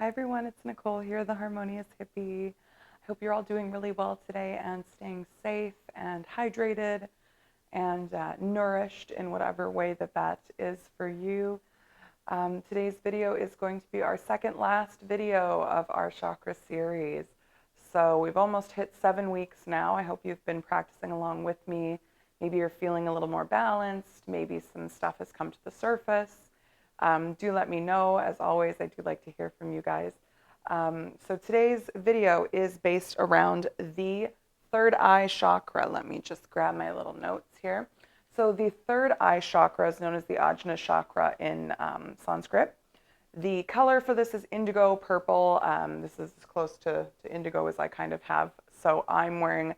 Hi everyone, it's Nicole here, the Harmonious Hippy. I hope you're all doing really well today and staying safe and hydrated and nourished in whatever way that is for you. Today's video is going to be our second last video of our chakra series. So we've almost hit 7 weeks now. I hope you've been practicing along with me. Maybe you're feeling a little more balanced. Maybe some stuff has come to the surface. Do let me know. As always, I do like to hear from you guys. So today's video is based around the third eye chakra. Let me just grab my little notes here. So the third eye chakra is known as the Ajna Chakra in Sanskrit. The color for this is indigo purple. This is as close to indigo as I kind of have. So I'm wearing,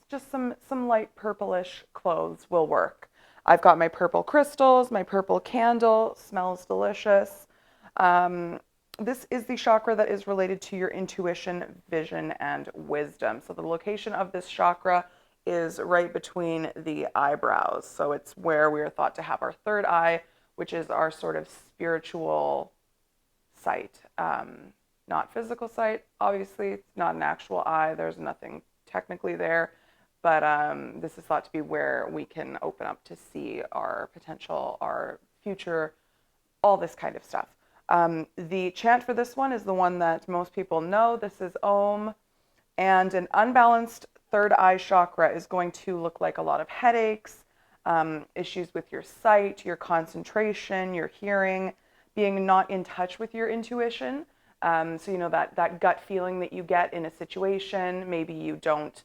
just some light purplish clothes will work. I've got my purple crystals, my purple candle, smells delicious. This is the chakra that is related to your intuition, vision, and wisdom. So the location of this chakra is right between the eyebrows. So it's where we are thought to have our third eye, which is our sort of spiritual sight. Not physical sight, obviously. It's not an actual eye. There's nothing technically there. But this is thought to be where we can open up to see our potential, our future, all this kind of stuff. The chant for this one is the one that most people know. This is Om. And an unbalanced third eye chakra is going to look like a lot of headaches, issues with your sight, your concentration, your hearing, being not in touch with your intuition. So, that gut feeling that you get in a situation, maybe you don't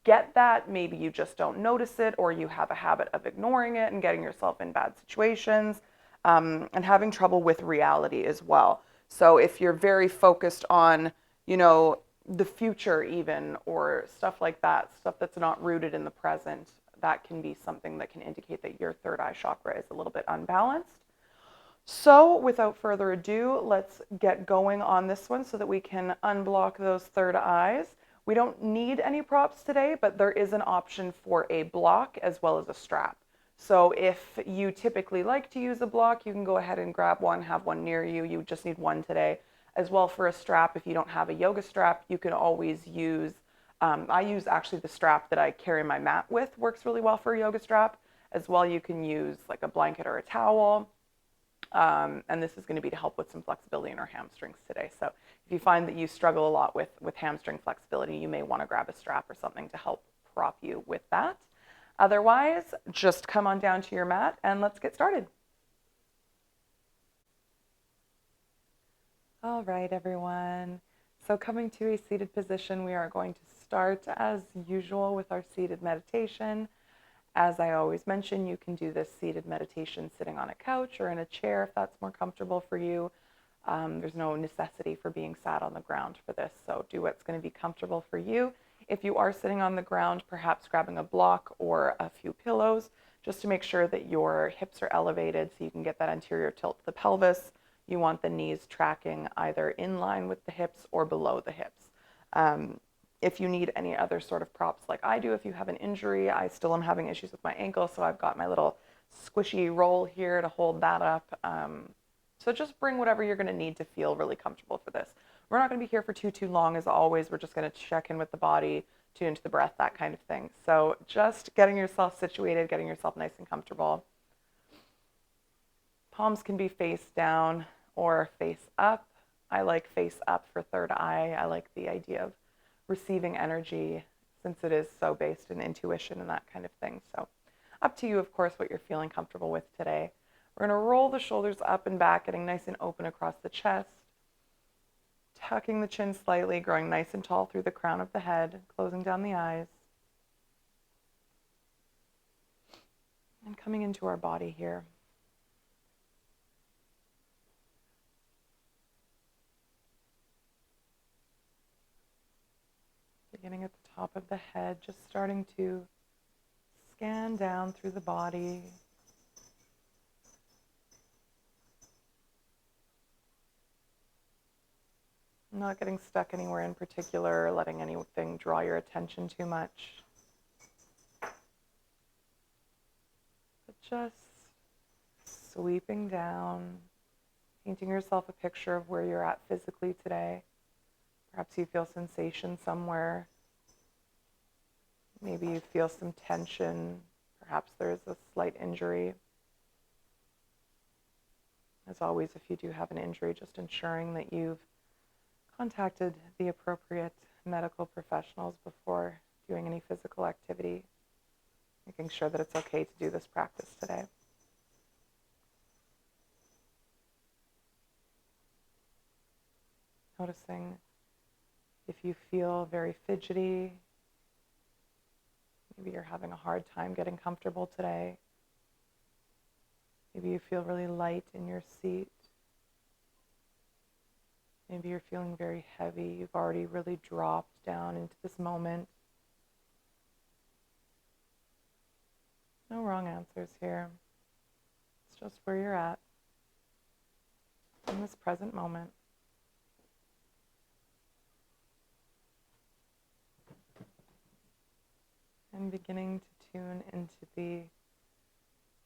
get that, maybe you just don't notice it, or you have a habit of ignoring it and getting yourself in bad situations, and having trouble with reality as well. So if you're very focused on, the future even, or stuff like that, stuff that's not rooted in the present, that can be something that can indicate that your third eye chakra is a little bit unbalanced. So without further ado, let's get going on this one so that we can unblock those third eyes. We don't need any props today, but there is an option for a block as well as a strap. So if you typically like to use a block, you can go ahead and grab one, have one near you. You just need one today. As well for a strap, if you don't have a yoga strap, you can always use, I use actually the strap that I carry my mat with, works really well for a yoga strap. As well, you can use like a blanket or a towel. And this is going to be to help with some flexibility in our hamstrings today. So if you find that you struggle a lot with hamstring flexibility, you may want to grab a strap or something to help prop you with that. Otherwise, just come on down to your mat and let's get started. All right, everyone. So coming to a seated position, we are going to start as usual with our seated meditation. As I always mention, you can do this seated meditation sitting on a couch or in a chair if that's more comfortable for you. There's no necessity for being sat on the ground for this, so do what's going to be comfortable for you. If you are sitting on the ground, perhaps grabbing a block or a few pillows, just to make sure that your hips are elevated so you can get that anterior tilt to the pelvis. You want the knees tracking either in line with the hips or below the hips. If you need any other sort of props like I do, if you have an injury, I still am having issues with my ankle, so I've got my little squishy roll here to hold that up. So just bring whatever you're going to need to feel really comfortable for this. We're not going to be here for too long, as always. We're just going to check in with the body, tune into the breath, that kind of thing. So just getting yourself situated, getting yourself nice and comfortable. Palms can be face down or face up. I like face up for third eye. I like the idea of receiving energy since it is so based in intuition and that kind of thing. So up to you, of course, what you're feeling comfortable with today. We're going to roll the shoulders up and back, getting nice and open across the chest, tucking the chin slightly, growing nice and tall through the crown of the head, closing down the eyes, and coming into our body here. Beginning at the top of the head, just starting to scan down through the body. Not getting stuck anywhere in particular, letting anything draw your attention too much. But just sweeping down painting yourself a picture of where you're at physically today. Perhaps you feel sensation somewhere. Maybe you feel some tension. Perhaps there's a slight injury. As always, if you do have an injury, just ensuring that you've contacted the appropriate medical professionals before doing any physical activity, making sure that it's okay to do this practice today. Noticing if you feel very fidgety, maybe you're having a hard time getting comfortable today. Maybe you feel really light in your seat. Maybe you're feeling very heavy. You've already really dropped down into this moment. No wrong answers here. It's just where you're at in this present moment. And beginning to tune into the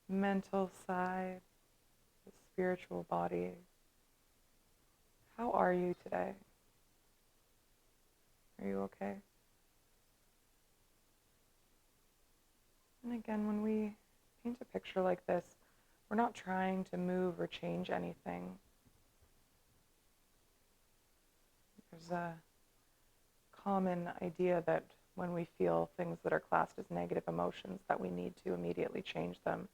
mental side, the spiritual body. How are you today? Are you okay? And again, when we paint a picture like this, we're not trying to move or change anything. There's a common idea that when we feel things that are classed as negative emotions, that we need to immediately change them,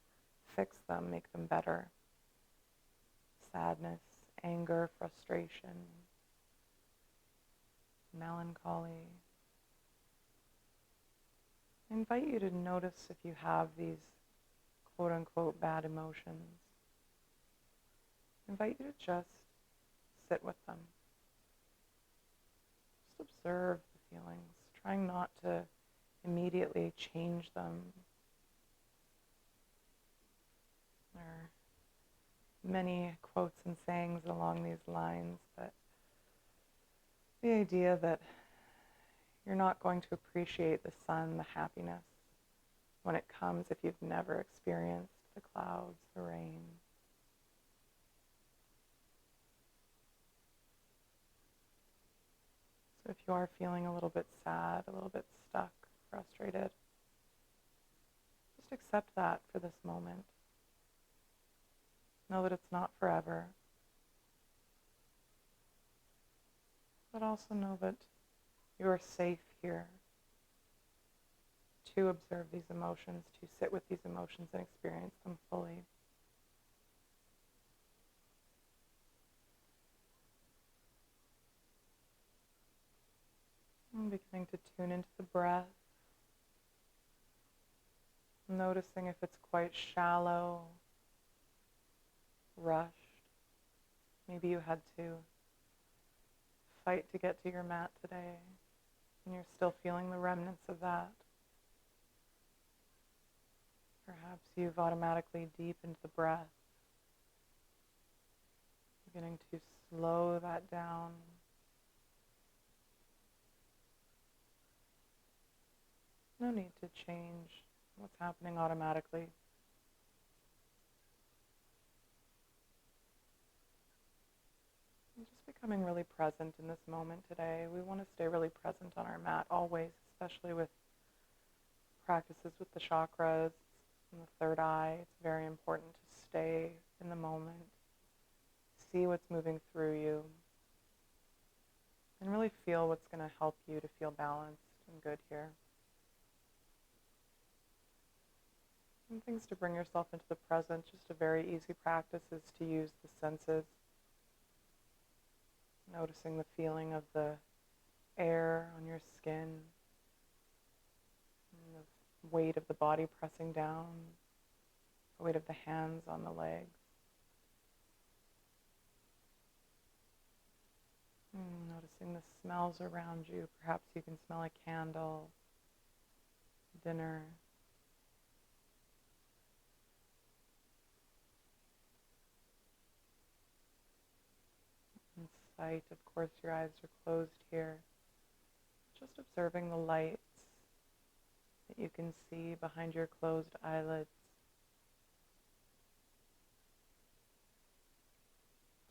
fix them, make them better. Sadness, anger, frustration, melancholy. I invite you to notice if you have these quote-unquote bad emotions. I invite you to just sit with them. Just observe the feelings, trying not to immediately change them. There are many quotes and sayings along these lines, but the idea that you're not going to appreciate the sun, the happiness, when it comes if you've never experienced the clouds, the rain. So if you are feeling a little bit sad, a little bit stuck, frustrated, just accept that for this moment. Know that it's not forever. But also know that you are safe here to observe these emotions, to sit with these emotions and experience them fully. I'm beginning to tune into the breath, noticing if it's quite shallow, rushed. Maybe you had to fight to get to your mat today, and you're still feeling the remnants of that. Perhaps you've automatically deepened the breath, beginning to slow that down. No need to change what's happening automatically. And just becoming really present in this moment today. We want to stay really present on our mat always, especially with practices with the chakras and the third eye. It's very important to stay in the moment, see what's moving through you, and really feel what's going to help you to feel balanced and good here. And things to bring yourself into the present, just a very easy practice is to use the senses. Noticing the feeling of the air on your skin, and the weight of the body pressing down, the weight of the hands on the legs. Noticing the smells around you. Perhaps you can smell a candle, dinner. In sight, of course, your eyes are closed here. Just observing the lights that you can see behind your closed eyelids.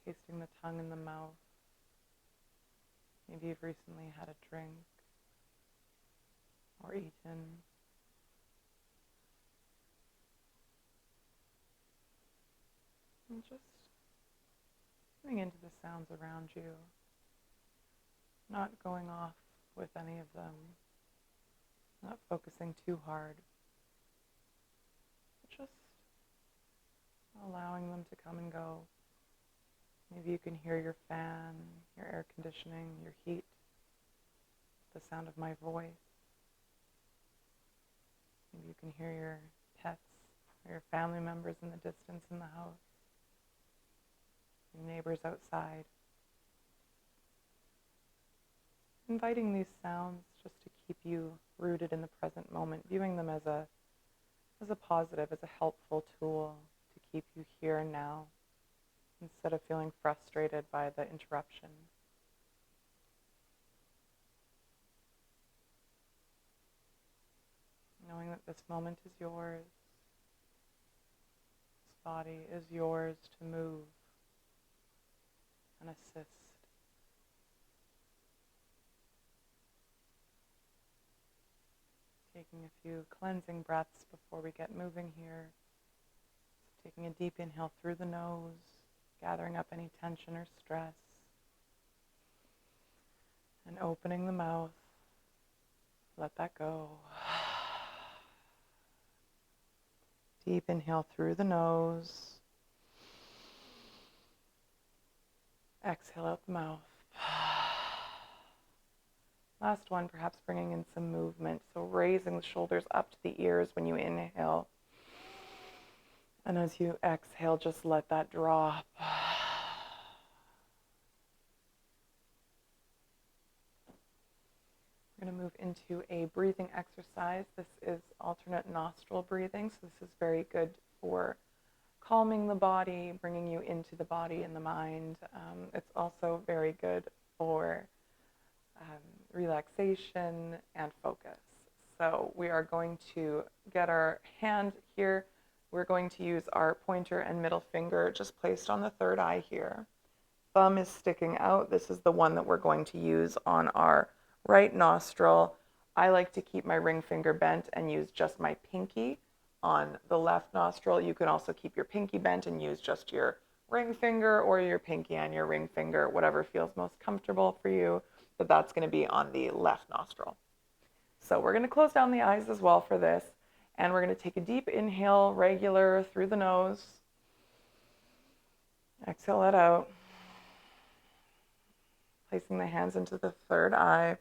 tasting the tongue in the mouth. Maybe you've recently had a drink or eaten. And just tuning into the sounds around you, not going off with any of them, not focusing too hard, but just allowing them to come and go. Maybe you can hear your fan, your air conditioning, your heat, the sound of my voice. Maybe you can hear your pets or your family members in the distance in the house, your neighbors outside. Inviting these sounds just to keep you rooted in the present moment, viewing them as a positive, as a helpful tool to keep you here and now, instead of feeling frustrated by the interruption. Knowing that this moment is yours, this body is yours to move and assist. Taking a few cleansing breaths before we get moving here. So taking a deep inhale through the nose, gathering up any tension or stress, and opening the mouth. Let that go. Deep inhale through the nose. Exhale out the mouth. Last one, perhaps bringing in some movement. So raising the shoulders up to the ears when you inhale. And as you exhale, just let that drop. We're going to move into a breathing exercise. This is alternate nostril breathing. So this is very good for calming the body, bringing you into the body and the mind. It's also very good for relaxation and focus. So we are going to get our hand here. We're going to use our pointer and middle finger just placed on the third eye here. Thumb is sticking out. This is the one that we're going to use on our right nostril. I like to keep my ring finger bent and use just my pinky on the left nostril. You can also keep your pinky bent and use just your ring finger, or your pinky and your ring finger, whatever feels most comfortable for you. But that's going to be on the left nostril. So we're going to close down the eyes as well for this. And we're going to take a deep inhale, regular, through the nose. Exhale that out. Placing the hands into the third eye.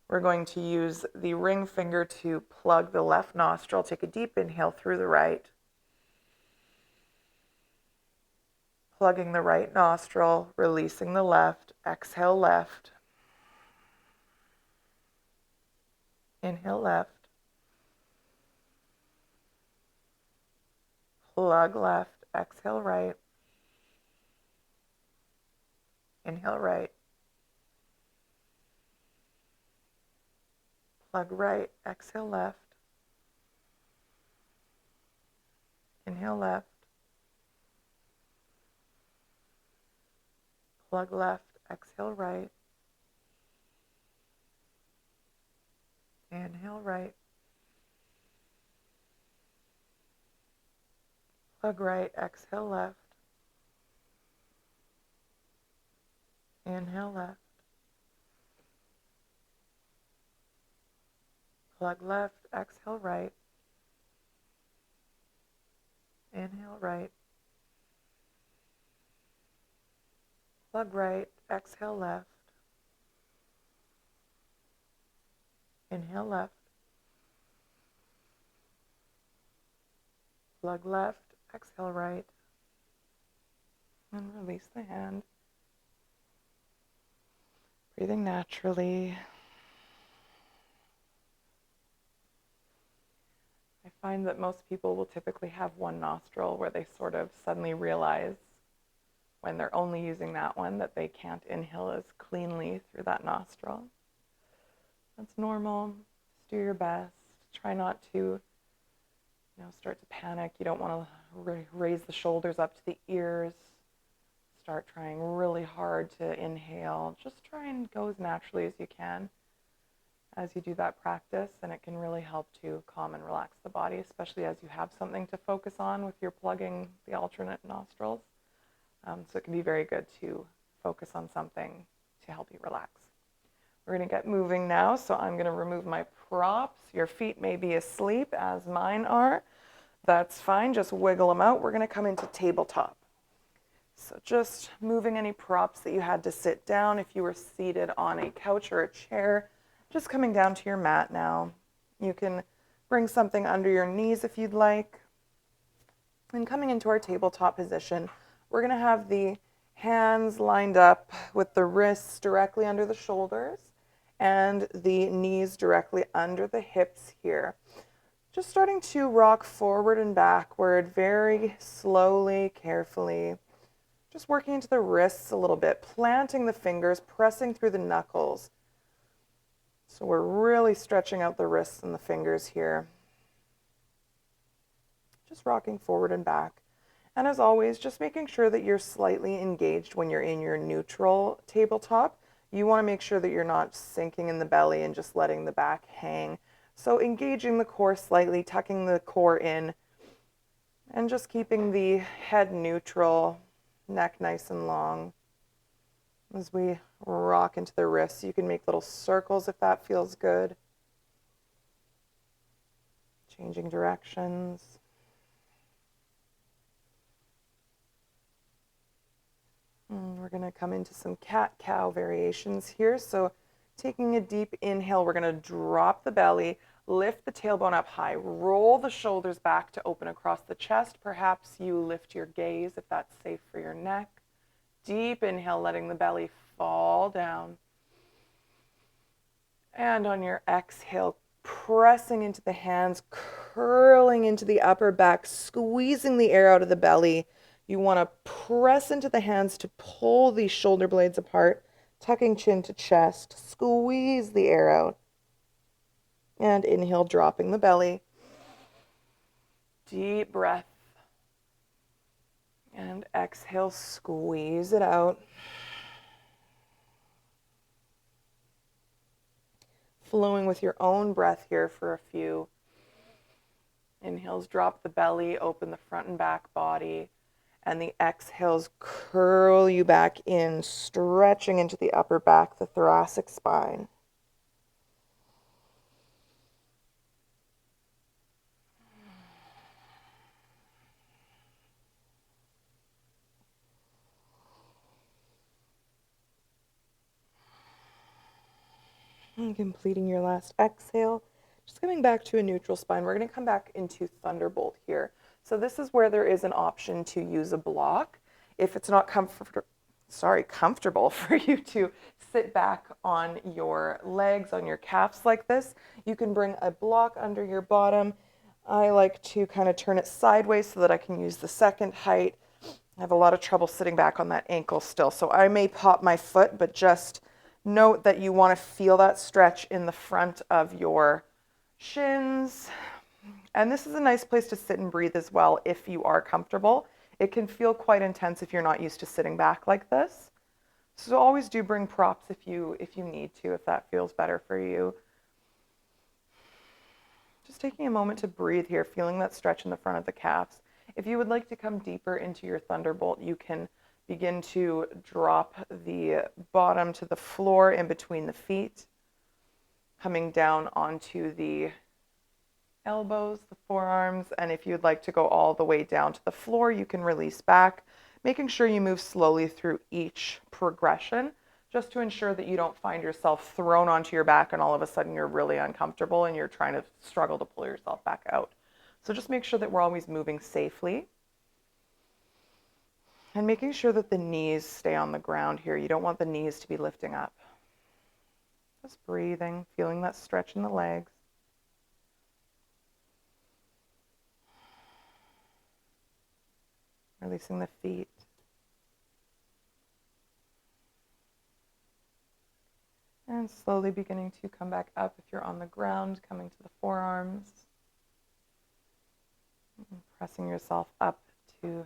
We're going to use the ring finger to plug the left nostril. Take a deep inhale through the right. Plugging the right nostril, releasing the left. Exhale left. Inhale left. Plug left. Exhale right. Inhale right. Plug right. Exhale left. Inhale left. Plug left. Exhale right. Inhale right. Plug right. Exhale left. Inhale left. Plug left. Exhale right. Inhale right. Plug right. Exhale left. Inhale left. Plug left. Exhale right. And release the hand. Breathing naturally. I find that most people will typically have one nostril where they sort of suddenly realize when they're only using that one that they can't inhale as cleanly through that nostril. That's normal. Just do your best. Try not to, start to panic. You don't want to raise the shoulders up to the ears. start trying really hard to inhale, just try and go as naturally as you can as you do that practice, and it can really help to calm and relax the body, especially as you have something to focus on with your plugging the alternate nostrils. So it can be very good to focus on something to help you relax. We're going to get moving now, so I'm going to remove my props. Your feet may be asleep, as mine are. That's fine, just wiggle them out. We're going to come into tabletop. So just moving any props that you had to sit down. If you were seated on a couch or a chair, just coming down to your mat now. You can bring something under your knees if you'd like. And coming into our tabletop position, we're going to have the hands lined up with the wrists directly under the shoulders and the knees directly under the hips here. Just starting to rock forward and backward very slowly, carefully. Just working into the wrists a little bit, planting the fingers, pressing through the knuckles. So we're really stretching out the wrists and the fingers here. Just rocking forward and back. And as always, just making sure that you're slightly engaged when you're in your neutral tabletop. You want to make sure that you're not sinking in the belly and just letting the back hang. So engaging the core slightly, tucking the core in, and just keeping the head neutral, neck nice and long. As we rock into the wrists, you can make little circles if that feels good. Changing directions. We're going to come into some cat-cow variations here. So taking a deep inhale, we're going to drop the belly, lift the tailbone up high, roll the shoulders back to open across the chest. Perhaps you lift your gaze if that's safe for your neck. Deep inhale, letting the belly fall down. And on your exhale, pressing into the hands, curling into the upper back, squeezing the air out of the belly. You want to press into the hands to pull these shoulder blades apart, tucking chin to chest, squeeze the air out. And inhale, dropping the belly. Deep breath. And exhale, squeeze it out. Flowing with your own breath here for a few. Inhales, drop the belly, open the front and back body. And the exhales curl you back in, stretching into the upper back, the thoracic spine. And completing your last exhale, just coming back to a neutral spine. We're going to come back into Thunderbolt here. So this is where there is an option to use a block. If it's not comfortable for you to sit back on your legs, on your calves like this, you can bring a block under your bottom. I like to kind of turn it sideways so that I can use the second height. I have a lot of trouble sitting back on that ankle still, so I may pop my foot, but just note that you want to feel that stretch in the front of your shins. And this is a nice place to sit and breathe as well if you are comfortable. It can feel quite intense if you're not used to sitting back like this. So always do bring props if you need to, if that feels better for you. Just taking a moment to breathe here, feeling that stretch in the front of the calves. If you would like to come deeper into your Thunderbolt, you can begin to drop the bottom to the floor in between the feet, coming down onto the elbows, the forearms, and if you'd like to go all the way down to the floor, you can release back, making sure you move slowly through each progression, just to ensure that you don't find yourself thrown onto your back and all of a sudden you're really uncomfortable and you're trying to struggle to pull yourself back out. So just make sure that we're always moving safely. And making sure that the knees stay on the ground here. You don't want the knees to be lifting up. Just breathing, feeling that stretch in the legs. Releasing the feet. And slowly beginning to come back up if you're on the ground, coming to the forearms. And pressing yourself up to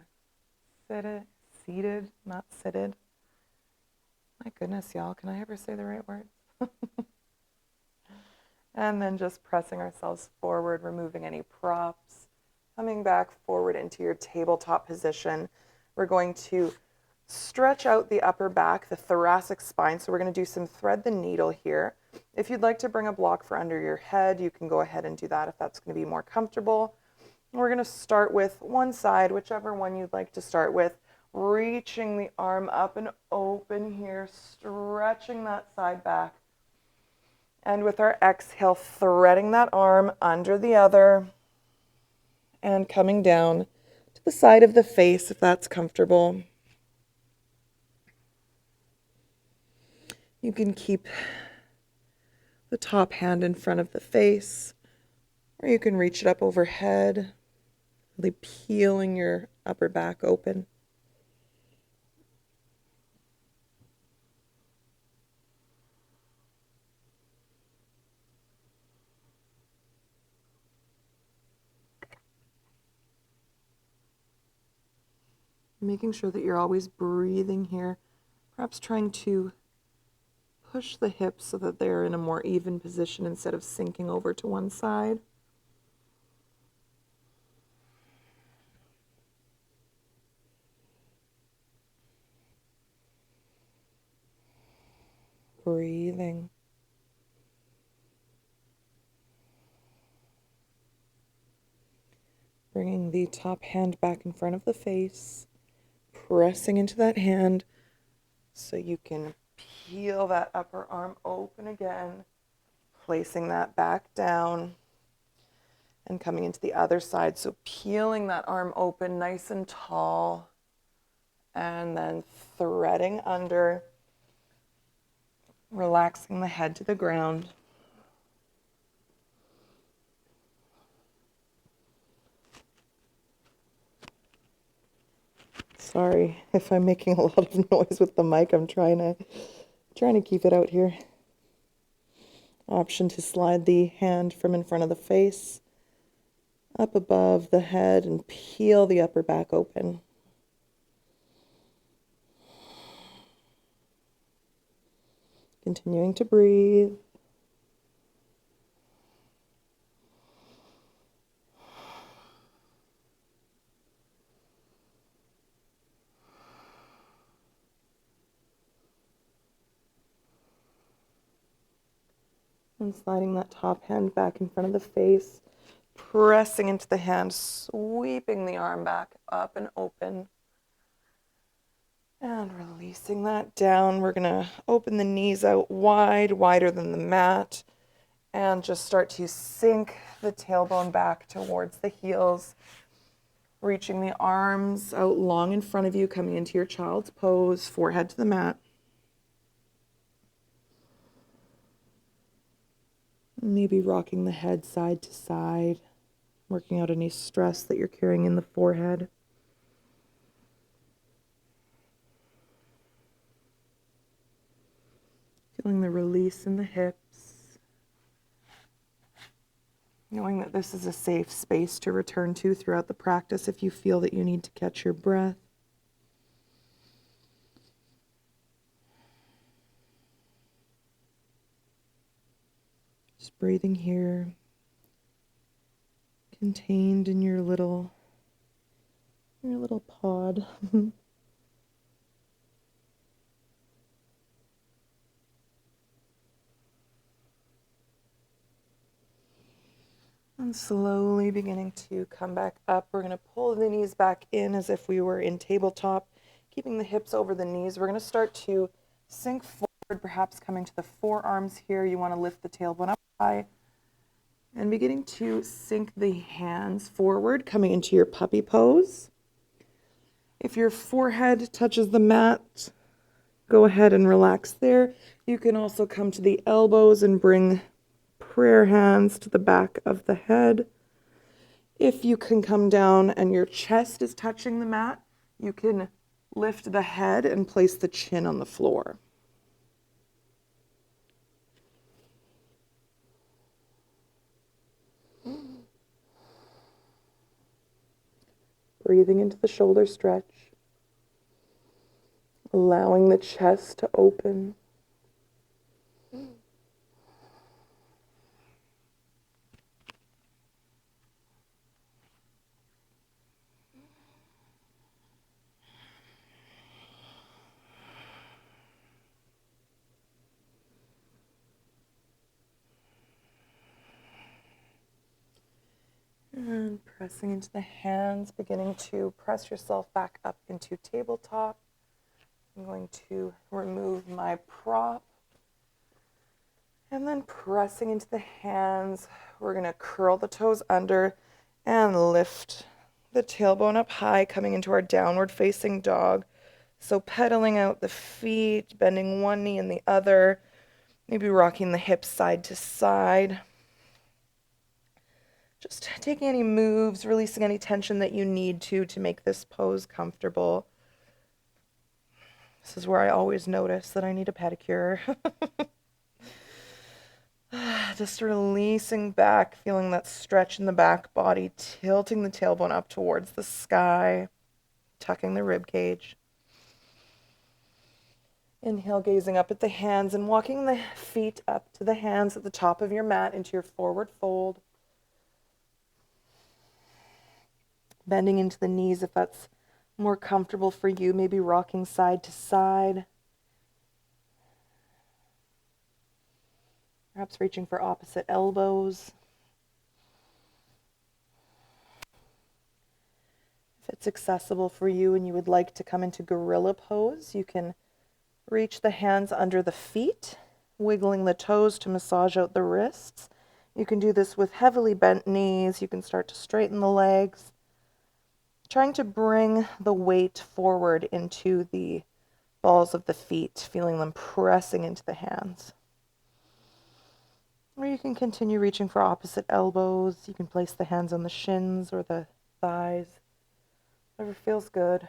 seated, not seated. My goodness, y'all, can I ever say the right words? And then just pressing ourselves forward, removing any props, coming back forward into your tabletop position. We're going to stretch out the upper back, the thoracic spine. So we're going to do some thread the needle here. If you'd like to bring a block for under your head, you can go ahead and do that if that's going to be more comfortable. We're going to start with one side, whichever one you'd like to start with, reaching the arm up and open here, stretching that side back. And with our exhale, threading that arm under the other and coming down to the side of the face if that's comfortable. You can keep the top hand in front of the face, or you can reach it up overhead, really peeling your upper back open. Making sure that you're always breathing here, perhaps trying to push the hips so that they're in a more even position instead of sinking over to one side. Breathing. Bringing the top hand back in front of the face, pressing into that hand so you can peel that upper arm open again, placing that back down and coming into the other side. So peeling that arm open nice and tall and then threading under, relaxing the head to the ground. Sorry if I'm making a lot of noise with the mic. I'm trying to keep it out here. Option to slide the hand from in front of the face up above the head and peel the upper back open. Continuing to breathe. And sliding that top hand back in front of the face, pressing into the hand, sweeping the arm back up and open. And releasing that down. We're going to open the knees out wide, wider than the mat, and just start to sink the tailbone back towards the heels, reaching the arms out long in front of you, coming into your child's pose, forehead to the mat. Maybe rocking the head side to side, working out any stress that you're carrying in the forehead. Feeling the release in the hips. Knowing that this is a safe space to return to throughout the practice if you feel that you need to catch your breath. Just breathing here, contained in your little pod. And slowly beginning to come back up. We're going to pull the knees back in as if we were in tabletop, keeping the hips over the knees. We're going to start to sink forward, perhaps coming to the forearms here. You want to lift the tailbone up high. And beginning to sink the hands forward, coming into your puppy pose. If your forehead touches the mat, go ahead and relax there. You can also come to the elbows and bring prayer hands to the back of the head. If you can come down and your chest is touching the mat, you can lift the head and place the chin on the floor. Breathing into the shoulder stretch. Allowing the chest to open. And pressing into the hands, beginning to press yourself back up into tabletop. I'm going to remove my prop. And then pressing into the hands, we're going to curl the toes under and lift the tailbone up high, coming into our downward facing dog. So pedaling out the feet, bending one knee and the other, maybe rocking the hips side to side. Just taking any moves, releasing any tension that you need to make this pose comfortable. This is where I always notice that I need a pedicure. Just releasing back, feeling that stretch in the back body, tilting the tailbone up towards the sky, tucking the rib cage. Inhale, gazing up at the hands and walking the feet up to the hands at the top of your mat into your forward fold. Bending into the knees if that's more comfortable for you, maybe rocking side to side. Perhaps reaching for opposite elbows. If it's accessible for you and you would like to come into gorilla pose, you can reach the hands under the feet, wiggling the toes to massage out the wrists. You can do this with heavily bent knees. You can start to straighten the legs. Trying to bring the weight forward into the balls of the feet, feeling them pressing into the hands. Or you can continue reaching for opposite elbows. You can place the hands on the shins or the thighs, whatever feels good.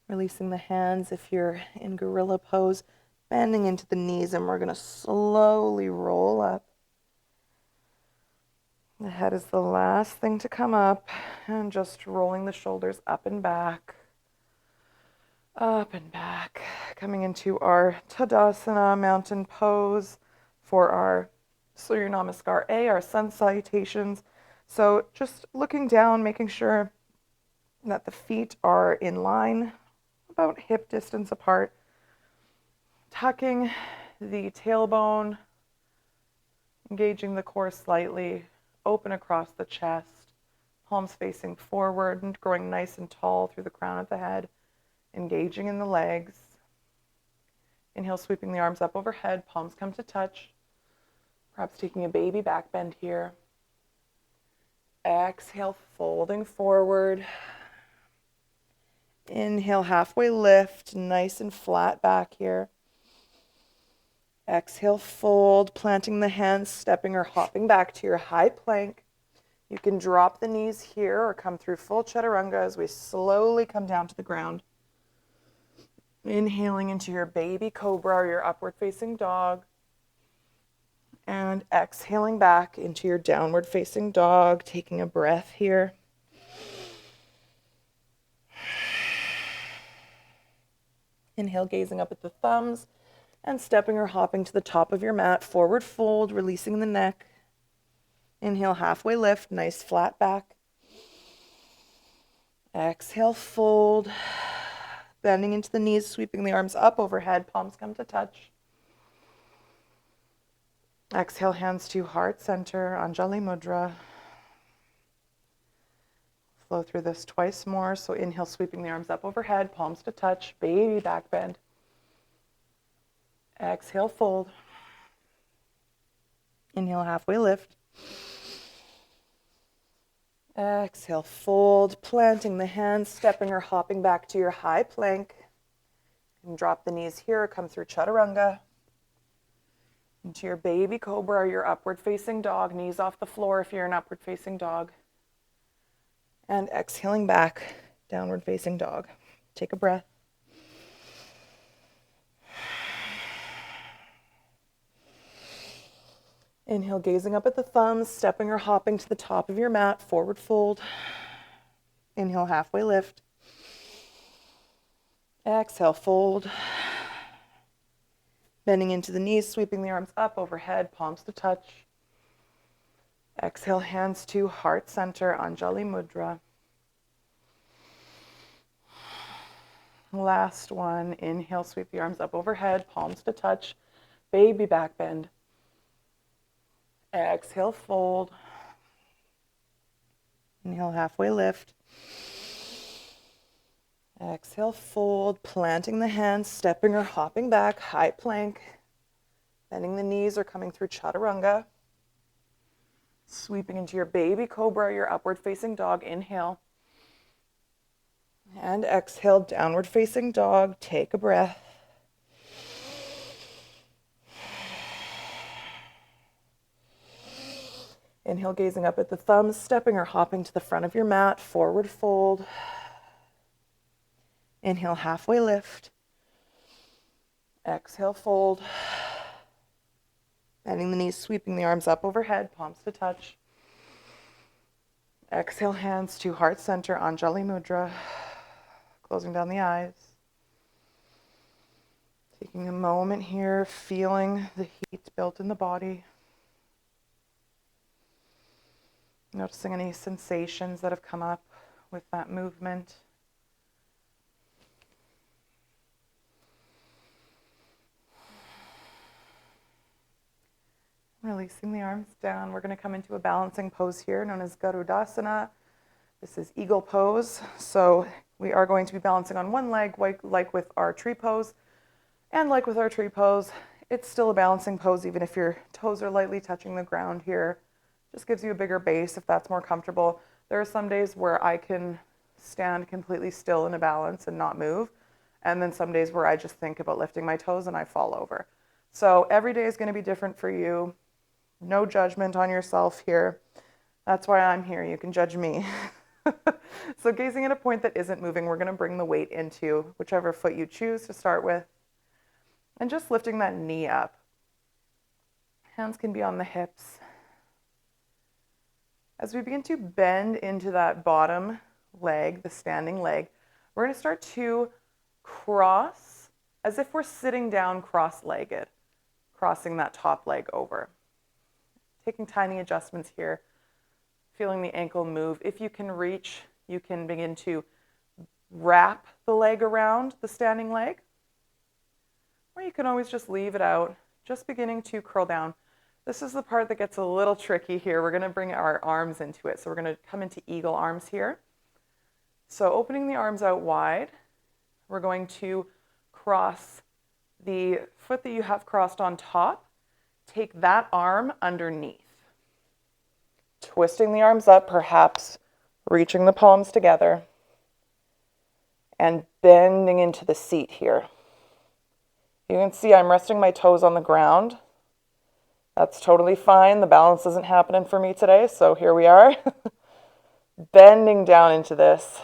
Releasing the hands if you're in gorilla pose, bending into the knees, and we're going to slowly roll up. The head is the last thing to come up, and just rolling the shoulders up and back, coming into our Tadasana mountain pose for our Surya Namaskar A, our sun salutations. So just looking down, making sure that the feet are in line, about hip distance apart, tucking the tailbone, engaging the core slightly, open across the chest, palms facing forward and growing nice and tall through the crown of the head, engaging in the legs. Inhale, sweeping the arms up overhead, palms come to touch, perhaps taking a baby back bend here. Exhale, folding forward. Inhale, halfway lift, nice and flat back here. Exhale, fold, planting the hands, stepping or hopping back to your high plank. You can drop the knees here or come through full chaturanga as we slowly come down to the ground. Inhaling into your baby cobra or your upward facing dog. And exhaling back into your downward facing dog, taking a breath here. Inhale, gazing up at the thumbs and stepping or hopping to the top of your mat, forward fold, releasing the neck. Inhale, halfway lift, nice flat back. Exhale, fold, bending into the knees, sweeping the arms up overhead, palms come to touch. Exhale, hands to heart center, Anjali Mudra. Flow through this twice more. So inhale, sweeping the arms up overhead, palms to touch, baby back bend. Exhale, fold. Inhale, halfway lift. Exhale, fold, planting the hands, stepping or hopping back to your high plank. And drop the knees here, come through chaturanga. Into your baby cobra or your upward facing dog, knees off the floor if you're an upward facing dog. And exhaling back, downward facing dog. Take a breath. Inhale, gazing up at the thumbs, stepping or hopping to the top of your mat, forward fold. Inhale, halfway lift. Exhale, fold. Bending into the knees, sweeping the arms up overhead, palms to touch. Exhale, hands to heart center, Anjali Mudra. Last one. Inhale, sweep the arms up overhead, palms to touch, baby back bend. Exhale, fold. Inhale, halfway lift. Exhale, fold, planting the hands, stepping or hopping back, high plank. Bending the knees or coming through chaturanga. Sweeping into your baby cobra, your upward facing dog. Inhale. And exhale, downward facing dog. Take a breath. Inhale, gazing up at the thumbs, stepping or hopping to the front of your mat, forward fold. Inhale, halfway lift. Exhale, fold. Bending the knees, sweeping the arms up overhead, palms to touch. Exhale, hands to heart center, Anjali Mudra. Closing down the eyes. Taking a moment here, feeling the heat built in the body. Noticing any sensations that have come up with that movement. Releasing the arms down. We're going to come into a balancing pose here known as Garudasana. This is eagle pose. So we are going to be balancing on one leg like with our tree pose. And like with our tree pose, it's still a balancing pose even if your toes are lightly touching the ground here. Just gives you a bigger base if that's more comfortable. There are some days where I can stand completely still in a balance and not move. And then some days where I just think about lifting my toes and I fall over. So every day is going to be different for you. No judgment on yourself here. That's why I'm here. You can judge me. So gazing at a point that isn't moving, we're going to bring the weight into whichever foot you choose to start with. And just lifting that knee up. Hands can be on the hips. As we begin to bend into that bottom leg, the standing leg, we're going to start to cross as if we're sitting down cross-legged, crossing that top leg over. Taking tiny adjustments here, feeling the ankle move. If you can reach, you can begin to wrap the leg around the standing leg, or you can always just leave it out, just beginning to curl down. This is the part that gets a little tricky here. We're going to bring our arms into it. So we're going to come into eagle arms here. So opening the arms out wide, we're going to cross the foot that you have crossed on top. Take that arm underneath. Twisting the arms up, perhaps reaching the palms together. And bending into the seat here. You can see I'm resting my toes on the ground. That's totally fine. The balance isn't happening for me today, so here we are. Bending down into this.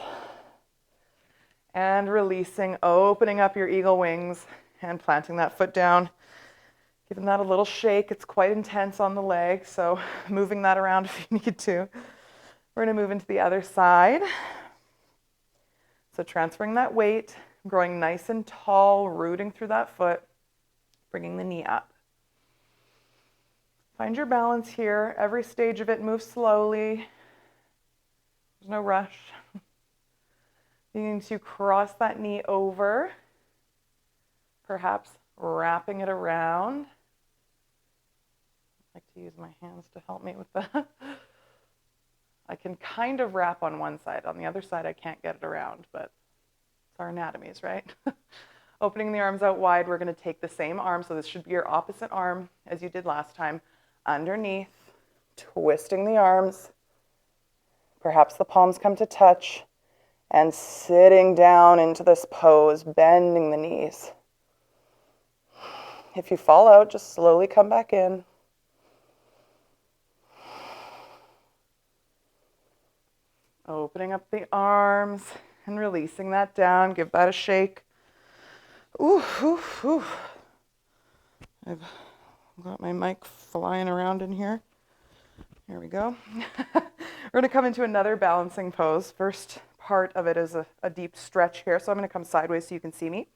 And releasing, opening up your eagle wings and planting that foot down. Giving that a little shake. It's quite intense on the leg, so moving that around if you need to. We're going to move into the other side. So transferring that weight, growing nice and tall, rooting through that foot, bringing the knee up. Find your balance here. Every stage of it, move slowly. There's no rush. Beginning to cross that knee over, perhaps wrapping it around. I like to use my hands to help me with that. I can kind of wrap on one side. On the other side, I can't get it around, but it's our anatomies, right? Opening the arms out wide, we're going to take the same arm. So this should be your opposite arm as you did last time. Underneath, twisting the arms. Perhaps the palms come to touch. And sitting down into this pose, bending the knees. If you fall out, just slowly come back in. Opening up the arms and releasing that down. Give that a shake. Ooh, ooh, ooh. I've Got my mic flying around in here. Here we go. We're going to come into another balancing pose. First part of it is a deep stretch here. So I'm going to come sideways so you can see me.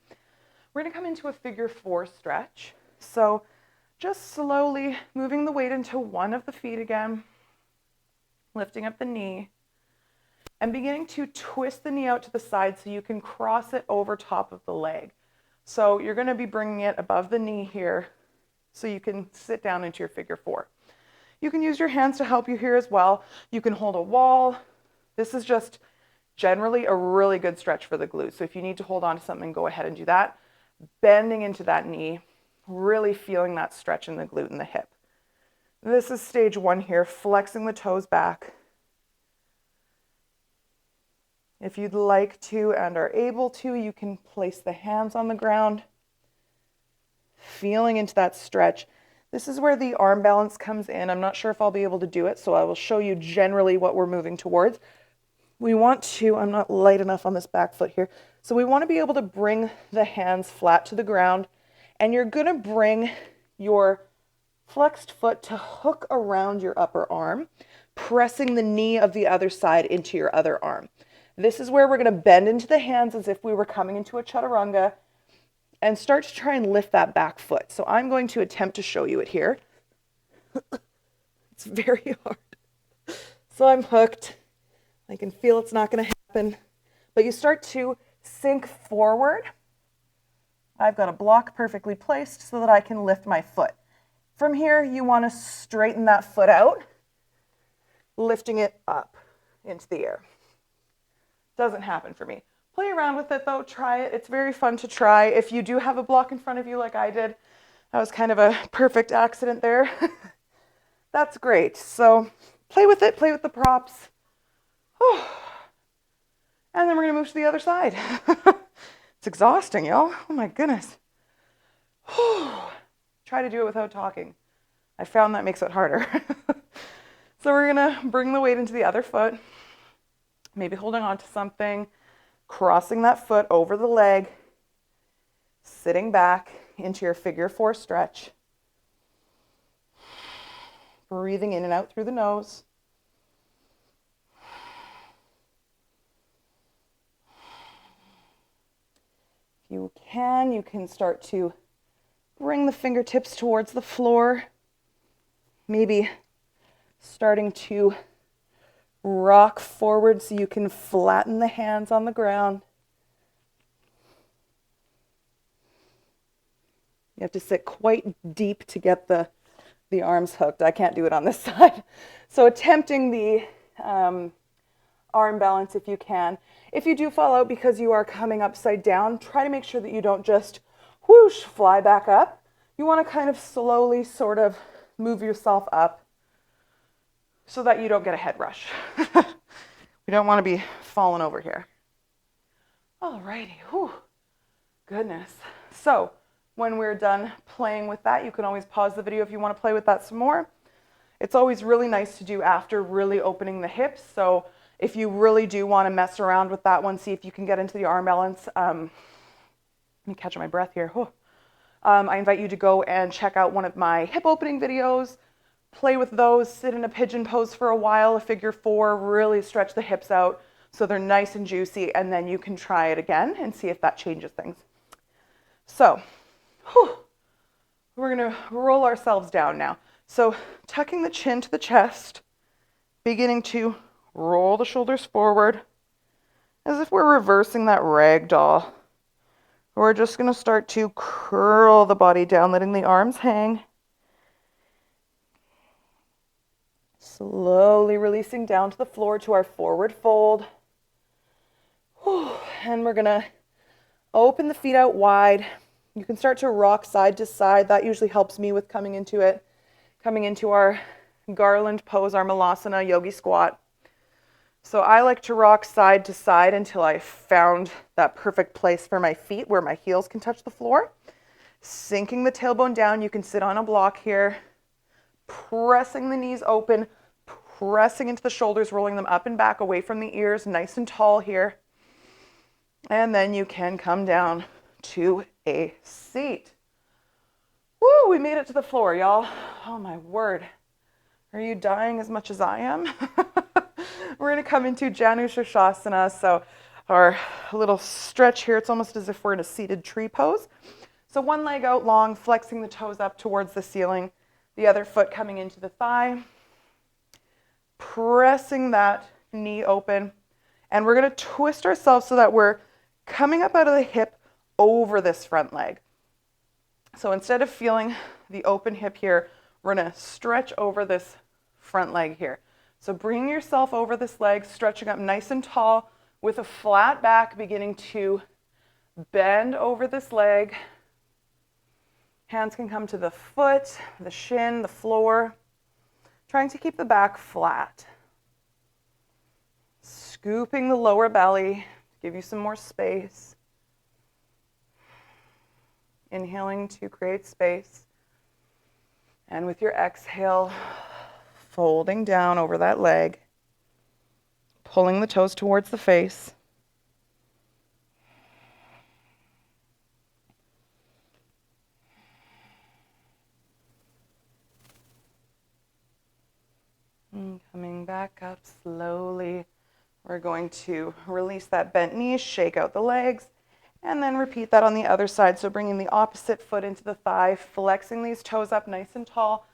We're going to come into a figure 4 stretch. So just slowly moving the weight into one of the feet again, lifting up the knee, and beginning to twist the knee out to the side so you can cross it over top of the leg. So you're going to be bringing it above the knee here so you can sit down into your figure 4. You can use your hands to help you here as well. You can hold a wall. This is just generally a really good stretch for the glutes. So if you need to hold on to something, go ahead and do that. Bending into that knee, really feeling that stretch in the glute and the hip. This is stage 1 here, flexing the toes back. If you'd like to and are able to, you can place the hands on the ground, feeling into that stretch. This is where the arm balance comes in. I'm not sure if I'll be able to do it, so I will show you generally what we're moving towards. We want to, I'm not light enough on this back foot here, so we want to be able to bring the hands flat to the ground, and you're going to bring your flexed foot to hook around your upper arm, pressing the knee of the other side into your other arm. This is where we're going to bend into the hands as if we were coming into a chaturanga, and start to try and lift that back foot. So I'm going to attempt to show you it here. It's very hard. So I'm hooked. I can feel it's not going to happen. But you start to sink forward. I've got a block perfectly placed so that I can lift my foot. From here, you want to straighten that foot out, lifting it up into the air. Doesn't happen for me. Play around with it though, try it. It's very fun to try. If you do have a block in front of you like I did, that was kind of a perfect accident there. That's great. So play with it, play with the props. And then we're gonna move to the other side. It's exhausting, y'all. Oh my goodness. Try to do it without talking. I found that makes it harder. So we're gonna bring the weight into the other foot, maybe holding on to something, crossing that foot over the leg, sitting back into your figure 4 stretch. Breathing in and out through the nose. If you can start to bring the fingertips towards the floor. Maybe starting to rock forward so you can flatten the hands on the ground. You have to sit quite deep to get the arms hooked. I can't do it on this side. So attempting the arm balance if you can. If you do fall out because you are coming upside down, try to make sure that you don't just whoosh, fly back up. You want to kind of slowly sort of move yourself up so that you don't get a head rush. We don't want to be falling over here. Alrighty, whew, goodness. So when we're done playing with that, you can always pause the video if you want to play with that some more. It's always really nice to do after really opening the hips. So if you really do want to mess around with that one, see if you can get into the arm balance. Let me catch my breath here. I invite you to go and check out one of my hip opening videos. Play with those, sit in a pigeon pose for a while, a figure 4, really stretch the hips out so they're nice and juicy, and then you can try it again and see if that changes things. So, we're going to roll ourselves down now. So tucking the chin to the chest, beginning to roll the shoulders forward as if we're reversing that rag doll. We're just going to start to curl the body down, letting the arms hang. Slowly releasing down to the floor to our forward fold. And we're going to open the feet out wide. You can start to rock side to side. That usually helps me with coming into it. Coming into our garland pose, our malasana yogi squat. So I like to rock side to side until I found that perfect place for my feet where my heels can touch the floor. Sinking the tailbone down, you can sit on a block here. Pressing the knees open, pressing into the shoulders, rolling them up and back away from the ears, nice and tall here. And then you can come down to a seat. Woo, we made it to the floor, y'all. Oh my word. Are you dying as much as I am? We're going to come into Janus Asana. So our little stretch here, it's almost as if we're in a seated tree pose. So one leg out long, flexing the toes up towards the ceiling, the other foot coming into the thigh, pressing that knee open. And we're going to twist ourselves so that we're coming up out of the hip over this front leg. So instead of feeling the open hip here, we're going to stretch over this front leg here. So bring yourself over this leg, stretching up nice and tall with a flat back, beginning to bend over this leg. Hands can come to the foot, the shin, the floor. Trying to keep the back flat. Scooping the lower belly, give you some more space. Inhaling to create space. And with your exhale, folding down over that leg, pulling the toes towards the face. And coming back up slowly. We're going to release that bent knee, shake out the legs, and then repeat that on the other side. So bringing the opposite foot into the thigh, flexing these toes up nice and tall.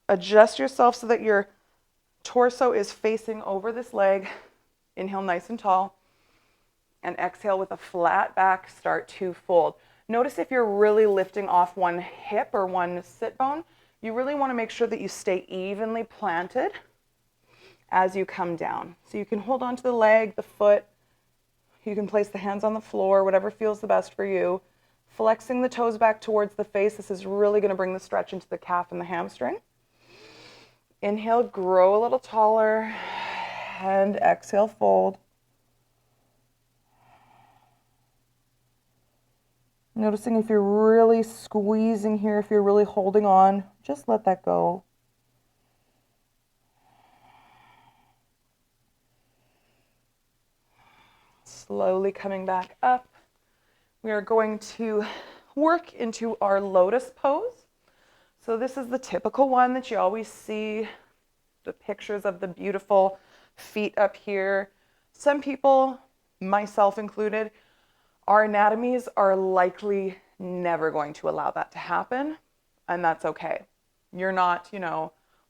Adjust yourself so that your torso is facing over this leg. Inhale nice and tall. And exhale with a flat back, start to fold. Notice if you're really lifting off one hip or one sit bone, you really want to make sure that you stay evenly planted as you come down. So you can hold on to the leg, the foot. You can place the hands on the floor, whatever feels the best for you. Flexing the toes back towards the face. This is really going to bring the stretch into the calf and the hamstring. Inhale, grow a little taller, and exhale, fold. Noticing if you're really squeezing here, if you're really holding on, just let that go. Slowly coming back up. We are going to work into our Lotus Pose. So this is the typical one that you always see, the pictures of the beautiful feet up here. Some people, myself included, our anatomies are likely never going to allow that to happen, and that's okay. You're not,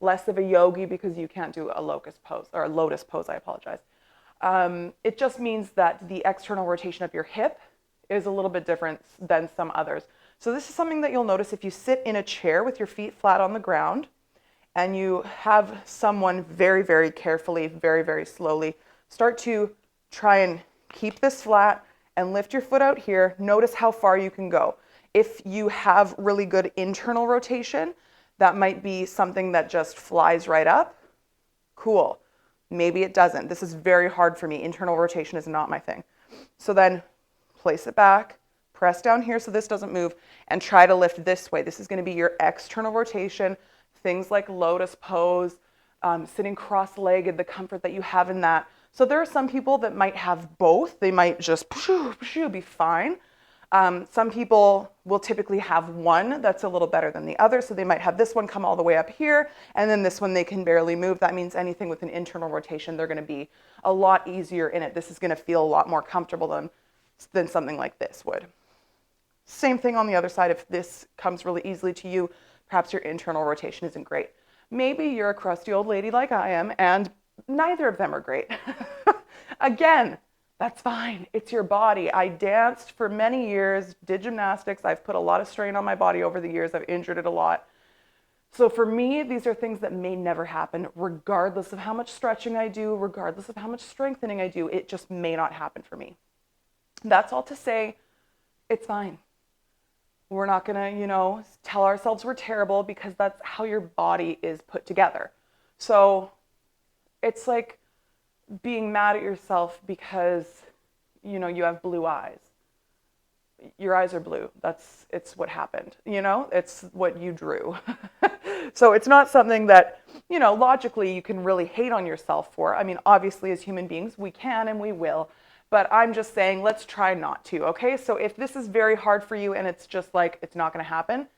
less of a yogi because you can't do a Lotus Pose, or a Lotus Pose, I apologize. It just means that the external rotation of your hip is a little bit different than some others. So this is something that you'll notice if you sit in a chair with your feet flat on the ground and you have someone very, very carefully, very, very slowly start to try and keep this flat and lift your foot out here. Notice how far you can go. If you have really good internal rotation, that might be something that just flies right up. Cool. Maybe it doesn't. This is very hard for me. Internal rotation is not my thing. So then place it back, press down here so this doesn't move, and try to lift this way. This is going to be your external rotation. Things like Lotus Pose, sitting cross-legged, the comfort that you have in that. So there are some people that might have both. They might just be fine. Some people will typically have one that's a little better than the other. So they might have this one come all the way up here, and then this one they can barely move. That means anything with an internal rotation, they're going to be a lot easier in it. This is going to feel a lot more comfortable than something like this would. Same thing on the other side. If this comes really easily to you, perhaps your internal rotation isn't great. Maybe you're a crusty old lady like I am, and neither of them are great. Again, that's fine. It's your body. I danced for many years, did gymnastics. I've put a lot of strain on my body over the years. I've injured it a lot. So for me, these are things that may never happen, regardless of how much stretching I do, regardless of how much strengthening I do. It just may not happen for me. That's all to say, it's fine. We're not going to, tell ourselves we're terrible because that's how your body is put together. So it's like being mad at yourself because, you have blue eyes. Your eyes are blue. It's what happened, it's what you drew. So it's not something that, logically you can really hate on yourself for. I mean, obviously as human beings, we can and we will. But I'm just saying, let's try not to, okay? So if this is very hard for you and it's just like, it's not going to happen,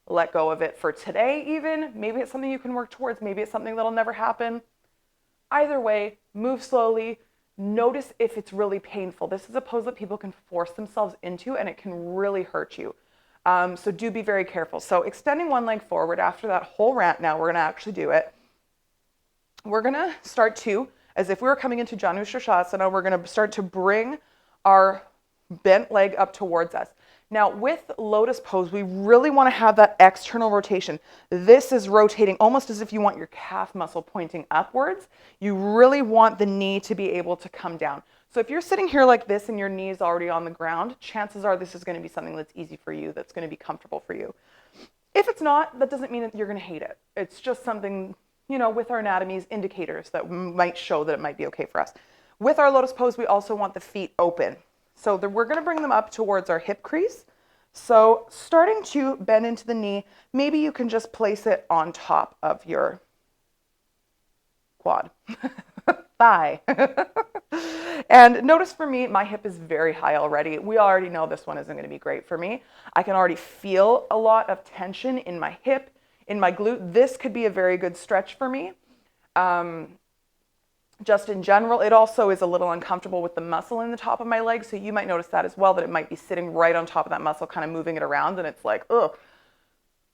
let go of it for today even. Maybe it's something you can work towards. Maybe it's something that'll never happen. Either way, move slowly. Notice if it's really painful. This is a pose that people can force themselves into and it can really hurt you. So do be very careful. So extending one leg forward after that whole rant now, we're going to actually do it. We're going to start to, as if we were coming into Janus Asana, we're going to start to bring our bent leg up towards us. Now with Lotus Pose, we really want to have that external rotation. This is rotating almost as if you want your calf muscle pointing upwards. You really want the knee to be able to come down. So if you're sitting here like this and your knee is already on the ground, chances are this is going to be something that's easy for you, that's going to be comfortable for you. If it's not, that doesn't mean that you're going to hate it. It's just something, you know, with our anatomies, indicators that might show that it might be okay for us. With our Lotus Pose, we also want the feet open. So we're going to bring them up towards our hip crease. So starting to bend into the knee, maybe you can just place it on top of your quad, thigh. And notice for me, my hip is very high already. We already know this one isn't going to be great for me. I can already feel a lot of tension in my hip, in my glute. This could be a very good stretch for me. Just in general, it also is a little uncomfortable with the muscle in the top of my leg, so you might notice that as well, that it might be sitting right on top of that muscle, kind of moving it around, and it's like, ugh,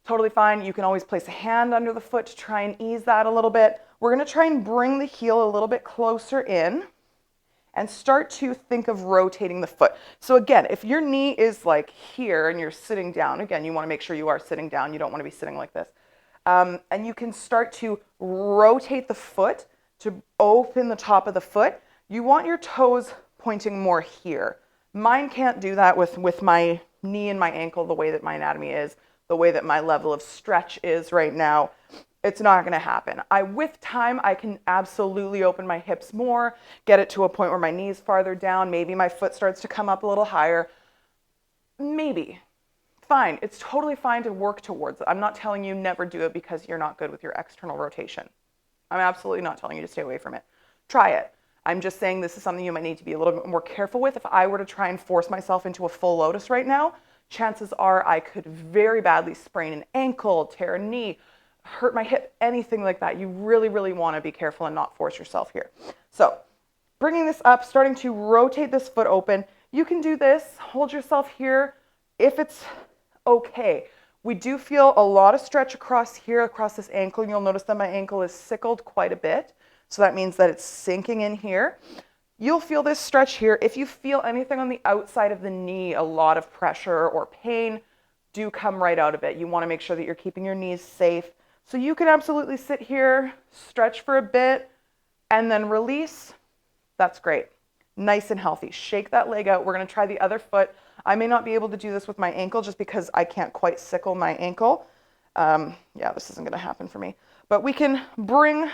totally fine. You can always place a hand under the foot to try and ease that a little bit. We're going to try and bring the heel a little bit closer in and start to think of rotating the foot. So again, if your knee is like here and you're sitting down, again, you want to make sure you are sitting down. You don't want to be sitting like this. And you can start to rotate the foot to open the top of the foot. You want your toes pointing more here. Mine can't do that with my knee and my ankle the way that my anatomy is, the way that my level of stretch is right now. It's not going to happen. With time, I can absolutely open my hips more, get it to a point where my knee's farther down. Maybe my foot starts to come up a little higher. Maybe. Fine. It's totally fine to work towards it. I'm not telling you never do it because you're not good with your external rotation. I'm absolutely not telling you to stay away from it. Try it. I'm just saying this is something you might need to be a little bit more careful with. If I were to try and force myself into a full lotus right now, chances are I could very badly sprain an ankle, tear a knee, hurt my hip, anything like that. You really, really want to be careful and not force yourself here. So bringing this up, starting to rotate this foot open. You can do this, hold yourself here if it's okay. We do feel a lot of stretch across here, across this ankle. You'll notice that my ankle is sickled quite a bit. So that means that it's sinking in here. You'll feel this stretch here. If you feel anything on the outside of the knee, a lot of pressure or pain, do come right out of it. You want to make sure that you're keeping your knees safe. So you can absolutely sit here, stretch for a bit, and then release. That's great. Nice and healthy. Shake that leg out. We're going to try the other foot. I may not be able to do this with my ankle just because I can't quite sickle my ankle. Yeah, this isn't going to happen for me. But we can bring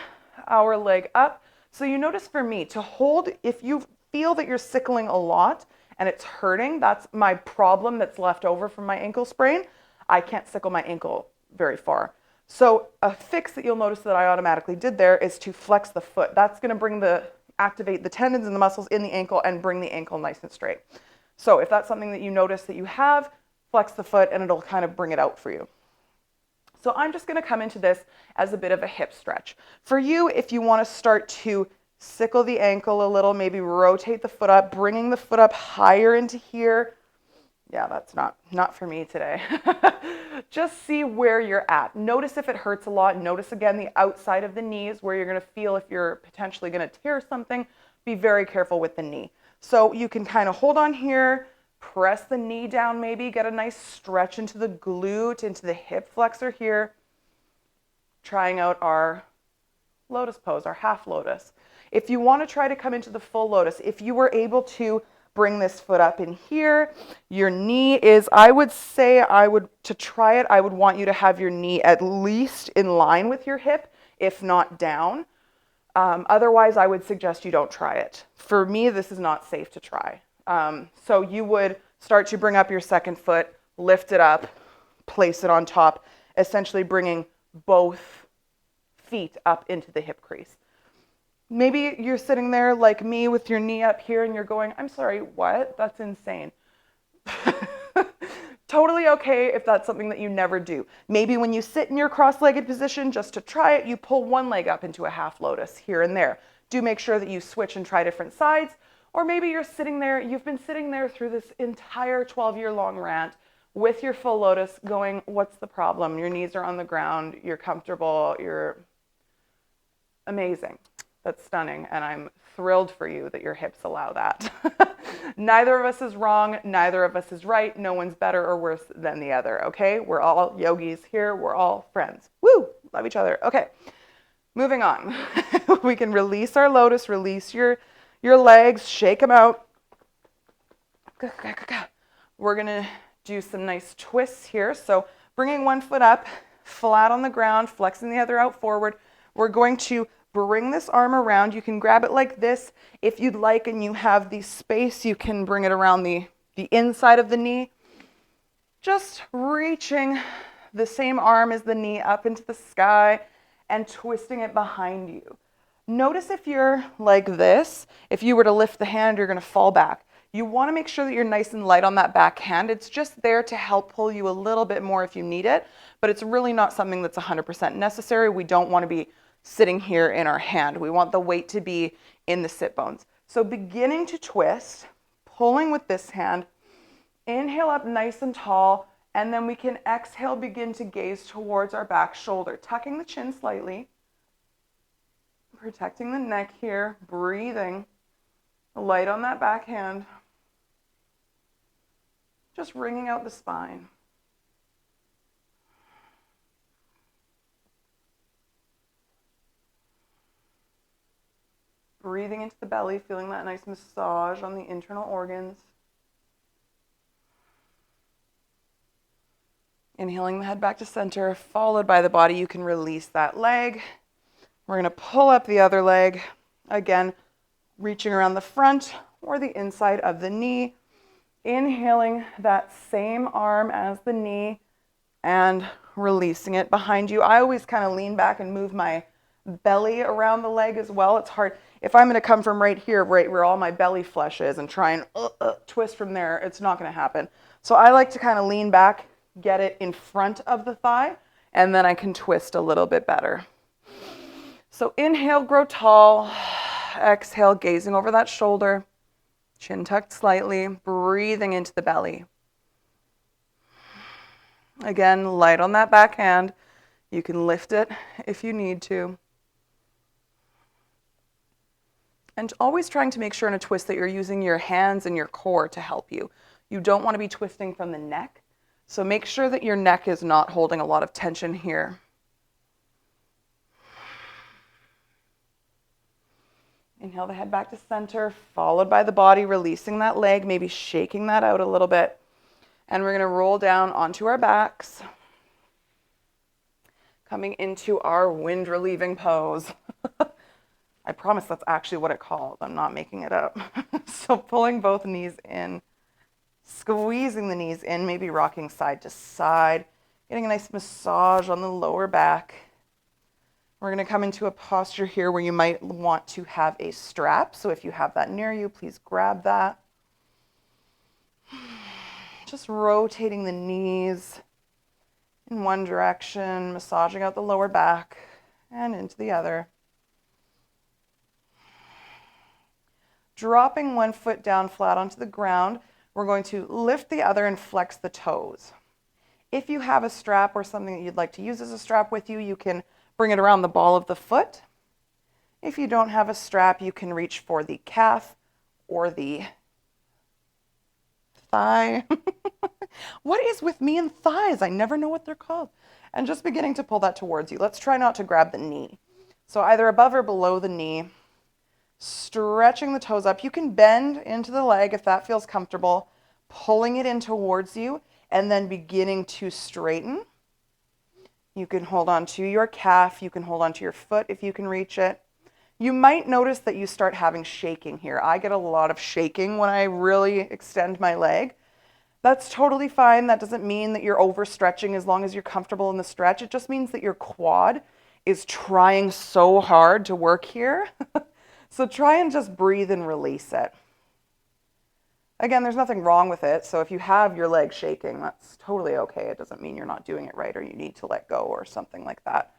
our leg up. So you notice for me to hold, if you feel that you're sickling a lot and it's hurting, that's my problem that's left over from my ankle sprain. I can't sickle my ankle very far. So a fix that you'll notice that I automatically did there is to flex the foot. That's going to activate the tendons and the muscles in the ankle and bring the ankle nice and straight. So if that's something that you notice that you have, flex the foot and it'll kind of bring it out for you. So I'm just going to come into this as a bit of a hip stretch. For you, if you want to start to sickle the ankle a little, maybe rotate the foot up, bringing the foot up higher into here. Yeah, that's not for me today. Just see where you're at. Notice if it hurts a lot. Notice again the outside of the knees where you're going to feel if you're potentially going to tear something. Be very careful with the knee. So you can kind of hold on here, press the knee down maybe, get a nice stretch into the glute, into the hip flexor here. Trying out our lotus pose, our half lotus. If you want to try to come into the full lotus, if you were able to bring this foot up in here, your knee is, I would say, to try it, I would want you to have your knee at least in line with your hip, if not down. Otherwise, I would suggest you don't try it. For me, this is not safe to try. So you would start to bring up your second foot, lift it up, place it on top, essentially bringing both feet up into the hip crease. Maybe you're sitting there like me with your knee up here and you're going, I'm sorry, what? That's insane. Totally okay if that's something that you never do. Maybe when you sit in your cross-legged position, just to try it, you pull one leg up into a half lotus here and there. Do make sure that you switch and try different sides. Or maybe you're sitting there, you've been sitting there through this entire 12-year-long rant with your full lotus going, what's the problem? Your knees are on the ground, you're comfortable, you're amazing. That's stunning, and I'm thrilled for you that your hips allow that. Neither of us is wrong, neither of us is right, no one's better or worse than the other, okay? We're all yogis here, we're all friends. Woo! Love each other. Okay, moving on. We can release our lotus, release your legs, shake them out. We're gonna do some nice twists here. So bringing one foot up, flat on the ground, flexing the other out forward. We're going to bring this arm around. You can grab it like this. If you'd like and you have the space, you can bring it around the inside of the knee. Just reaching the same arm as the knee up into the sky and twisting it behind you. Notice if you're like this, if you were to lift the hand, you're going to fall back. You want to make sure that you're nice and light on that back hand. It's just there to help pull you a little bit more if you need it, but it's really not something that's 100% necessary. We don't want to be sitting here in our hand. We want the weight to be in the sit bones. So beginning to twist, pulling with this hand, inhale up nice and tall, and then we can exhale, begin to gaze towards our back shoulder, tucking the chin slightly, protecting the neck here, breathing, light on that back hand, just wringing out the spine. Breathing into the belly, feeling that nice massage on the internal organs. Inhaling the head back to center, followed by the body. You can release that leg. We're going to pull up the other leg. Again, reaching around the front or the inside of the knee. Inhaling that same arm as the knee and releasing it behind you. I always kind of lean back and move my belly around the leg as well. It's hard. If I'm going to come from right here, right where all my belly flesh is, and try and twist from there, it's not going to happen. So I like to kind of lean back, get it in front of the thigh, and then I can twist a little bit better. So inhale, grow tall. Exhale, gazing over that shoulder. Chin tucked slightly, breathing into the belly. Again, light on that back hand. You can lift it if you need to. And always trying to make sure in a twist that you're using your hands and your core to help you. You don't want to be twisting from the neck. So make sure that your neck is not holding a lot of tension here. Inhale the head back to center, followed by the body, releasing that leg, maybe shaking that out a little bit. And we're going to roll down onto our backs, coming into our wind relieving pose. I promise that's actually what it's called. I'm not making it up. So pulling both knees in, squeezing the knees in, maybe rocking side to side, getting a nice massage on the lower back. We're going to come into a posture here where you might want to have a strap. So if you have that near you, please grab that. Just rotating the knees in one direction, massaging out the lower back and into the other. Dropping one foot down flat onto the ground, we're going to lift the other and flex the toes. If you have a strap or something that you'd like to use as a strap with you, you can bring it around the ball of the foot. If you don't have a strap, you can reach for the calf or the thigh. What is with me and thighs? I never know what they're called. And just beginning to pull that towards you. Let's try not to grab the knee. So either above or below the knee. Stretching the toes up. You can bend into the leg if that feels comfortable. Pulling it in towards you and then beginning to straighten. You can hold on to your calf. You can hold on to your foot if you can reach it. You might notice that you start having shaking here. I get a lot of shaking when I really extend my leg. That's totally fine. That doesn't mean that you're overstretching as long as you're comfortable in the stretch. It just means that your quad is trying so hard to work here. So try and just breathe and release it. Again, there's nothing wrong with it. So if you have your leg shaking, that's totally okay. It doesn't mean you're not doing it right or you need to let go or something like that.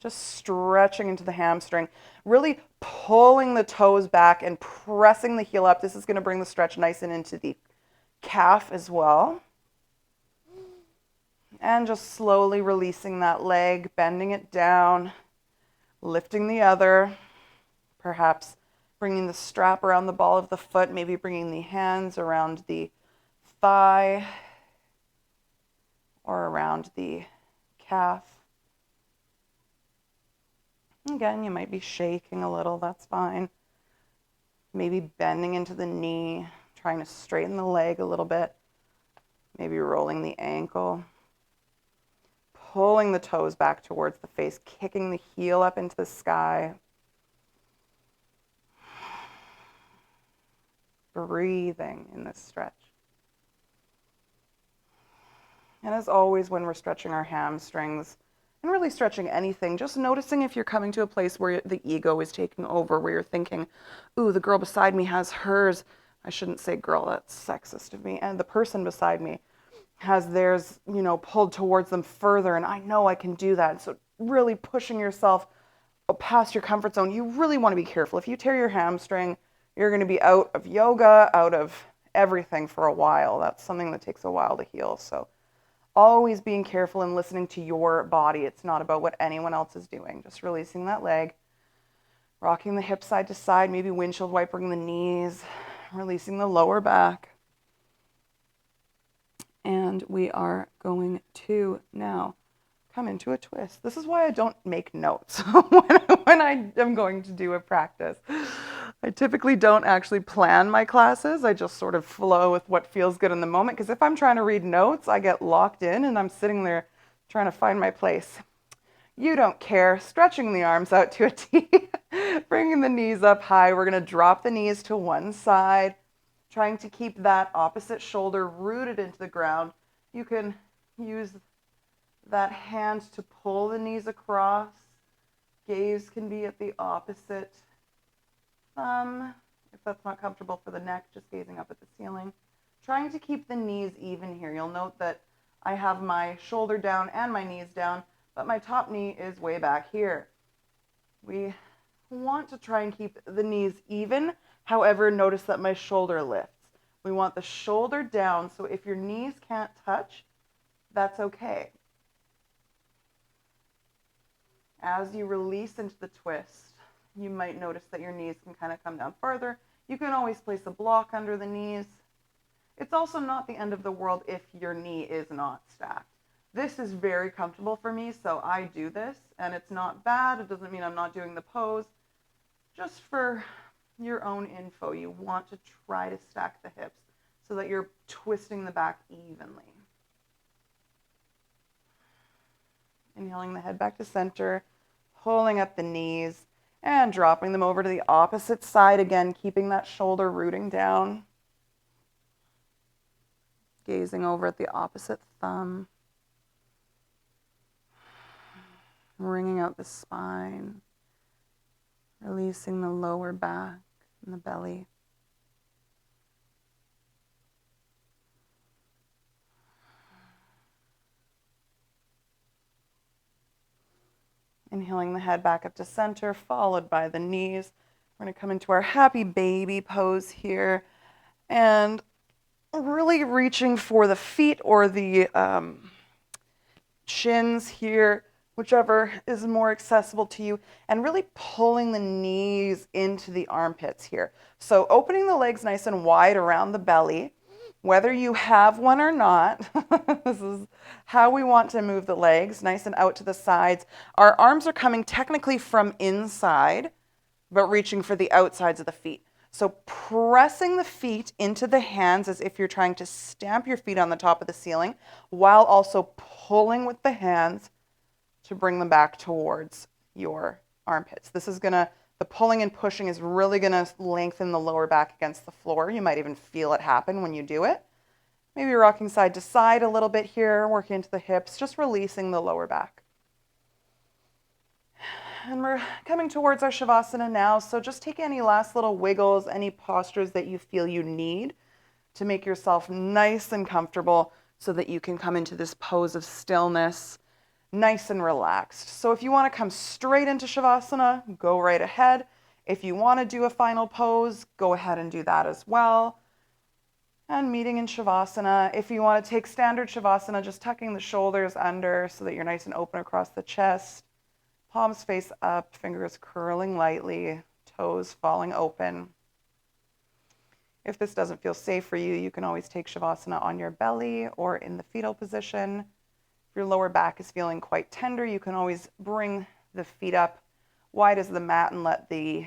Just stretching into the hamstring, really pulling the toes back and pressing the heel up. This is going to bring the stretch nice and into the calf as well. And just slowly releasing that leg, bending it down, lifting the other, perhaps bringing the strap around the ball of the foot, maybe bringing the hands around the thigh or around the calf. Again, you might be shaking a little, that's fine. Maybe bending into the knee, trying to straighten the leg a little bit. Maybe rolling the ankle. Pulling the toes back towards the face, kicking the heel up into the sky. Breathing in this stretch. And as always, when we're stretching our hamstrings and really stretching anything, just noticing if you're coming to a place where the ego is taking over, where you're thinking, ooh, the girl beside me has hers. I shouldn't say girl, that's sexist of me. And the person beside me has theirs, pulled towards them further, and I know I can do that. So really pushing yourself past your comfort zone. You really want to be careful. If you tear your hamstring, you're going to be out of yoga, out of everything for a while. That's something that takes a while to heal. So always being careful and listening to your body. It's not about what anyone else is doing. Just releasing that leg, rocking the hips side to side, maybe windshield wipering the knees, releasing the lower back. And we are going to now come into a twist. This is why I don't make notes when I am going to do a practice. I typically don't actually plan my classes. I just sort of flow with what feels good in the moment. Because if I'm trying to read notes, I get locked in and I'm sitting there trying to find my place. You don't care. Stretching the arms out to a T. Bringing the knees up high. We're going to drop the knees to one side. Trying to keep that opposite shoulder rooted into the ground. You can use that hand to pull the knees across. Gaze can be at the opposite thumb. If that's not comfortable for the neck, just gazing up at the ceiling. Trying to keep the knees even here. You'll note that I have my shoulder down and my knees down, but my top knee is way back here. We want to try and keep the knees even. However, notice that my shoulder lifts. We want the shoulder down, so if your knees can't touch, that's okay. As you release into the twist, you might notice that your knees can kind of come down further. You can always place a block under the knees. It's also not the end of the world if your knee is not stacked. This is very comfortable for me, so I do this, and it's not bad. It doesn't mean I'm not doing the pose. Just for your own info, you want to try to stack the hips so that you're twisting the back evenly. Inhaling the head back to center, pulling up the knees, and dropping them over to the opposite side again, keeping that shoulder rooting down. Gazing over at the opposite thumb. Wringing out the spine. Releasing the lower back and the belly. Inhaling the head back up to center, followed by the knees. We're going to come into our happy baby pose here. And really reaching for the feet or the shins here, whichever is more accessible to you, and really pulling the knees into the armpits here. So opening the legs nice and wide around the belly, whether you have one or not. This is how we want to move the legs, nice and out to the sides. Our arms are coming technically from inside, but reaching for the outsides of the feet. So pressing the feet into the hands as if you're trying to stamp your feet on the top of the ceiling, while also pulling with the hands to bring them back towards your armpits. This is the pulling and pushing is really gonna lengthen the lower back against the floor. You might even feel it happen when you do it. Maybe rocking side to side a little bit here, working into the hips, just releasing the lower back. And we're coming towards our Shavasana now, so just take any last little wiggles, any postures that you feel you need to make yourself nice and comfortable so that you can come into this pose of stillness, nice and relaxed. So if you want to come straight into Shavasana, go right ahead. If you want to do a final pose, go ahead and do that as well. And meeting in Shavasana. If you want to take standard Shavasana, just tucking the shoulders under so that you're nice and open across the chest. Palms face up, fingers curling lightly, toes falling open. If this doesn't feel safe for you, you can always take Shavasana on your belly or in the fetal position. If your lower back is feeling quite tender, you can always bring the feet up wide as the mat and let the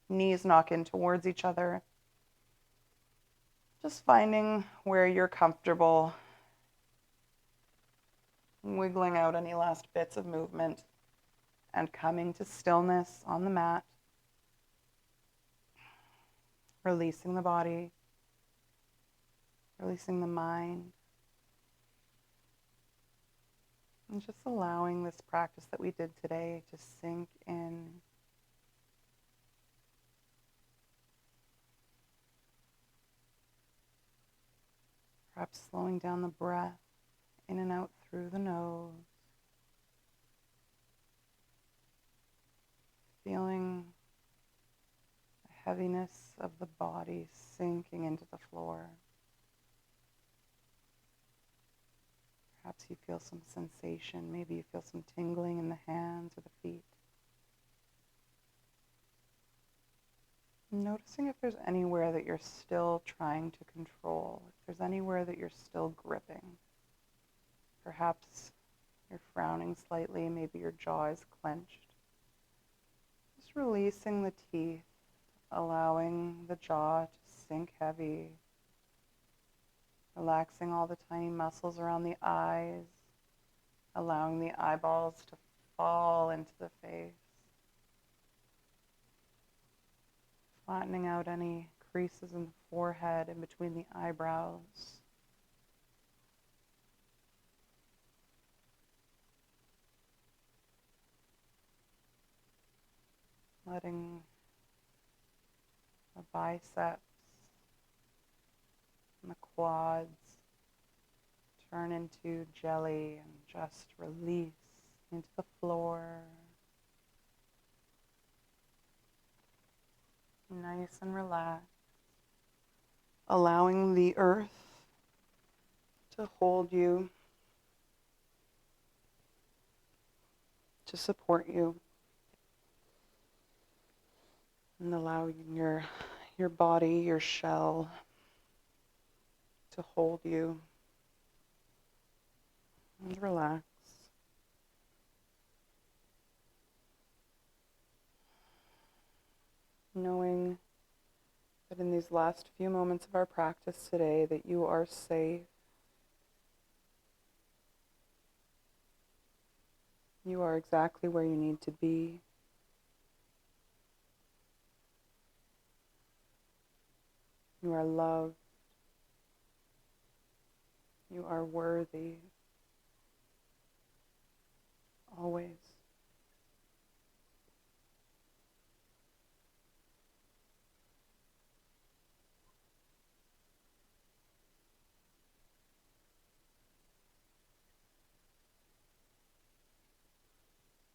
knees knock in towards each other. Just finding where you're comfortable, wiggling out any last bits of movement, and coming to stillness on the mat. Releasing the body, releasing the mind, and just allowing this practice that we did today to sink in. Perhaps slowing down the breath in and out through the nose. Feeling the heaviness of the body sinking into the floor. Perhaps you feel some sensation. Maybe you feel some tingling in the hands or the feet. Noticing if there's anywhere that you're still trying to control, if there's anywhere that you're still gripping. Perhaps you're frowning slightly, maybe your jaw is clenched. Just releasing the teeth, allowing the jaw to sink heavy, relaxing all the tiny muscles around the eyes, allowing the eyeballs to fall into the face. Flattening out any creases in the forehead in between the eyebrows. Letting the biceps and the quads turn into jelly and just release into the floor. Nice and relaxed, allowing the earth to hold you, to support you, and allowing your body, your shell, to hold you and relax. Knowing that in these last few moments of our practice today that you are safe. You are exactly where you need to be. You are loved. You are worthy. Always.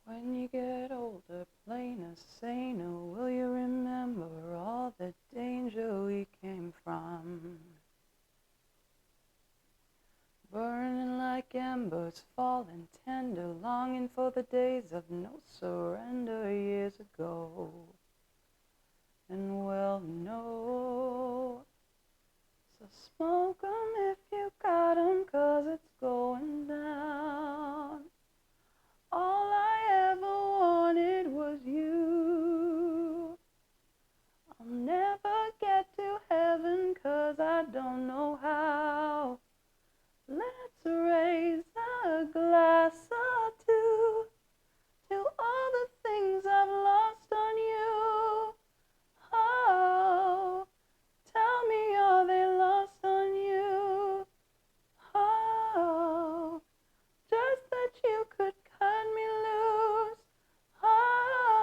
When you get older, plain as say no, will you remember all the danger we came from? Burning like embers, falling tender, longing for the days of no surrender years ago. And we'll know, so smoke 'em if you got 'em, 'cause it's going down. All I ever wanted was you. I'll never get to heaven 'cause I don't know how. Let's raise a glass or two to all the things I've lost on you. Oh, tell me, are they lost on you? Oh, just that you could cut me loose. Oh,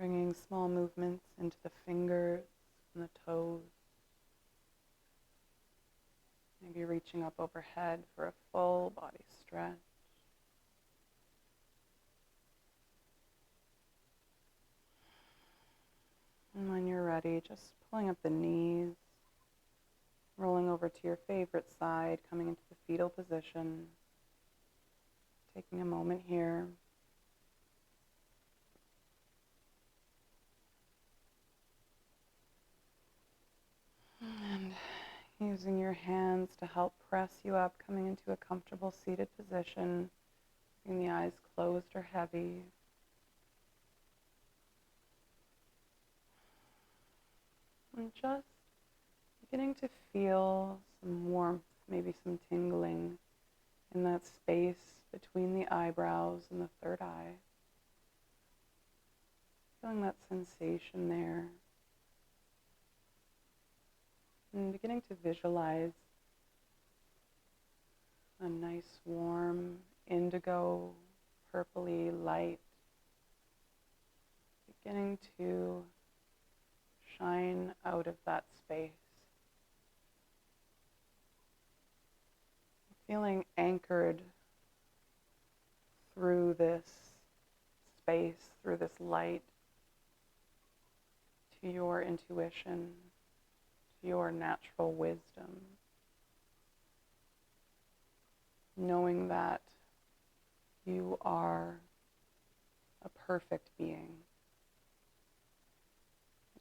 Bringing small movements into the fingers and the toes. Maybe reaching up overhead for a full body stretch. And when you're ready, just pulling up the knees, rolling over to your favorite side, coming into the fetal position. Taking a moment here. And using your hands to help press you up, coming into a comfortable seated position, keeping the eyes closed or heavy. And just beginning to feel some warmth, maybe some tingling in that space between the eyebrows and the third eye. Feeling that sensation there. And beginning to visualize a nice warm indigo, purpley light beginning to shine out of that space. Feeling anchored through this space, through this light, to your intuition, to your natural wisdom. Knowing that you are a perfect being.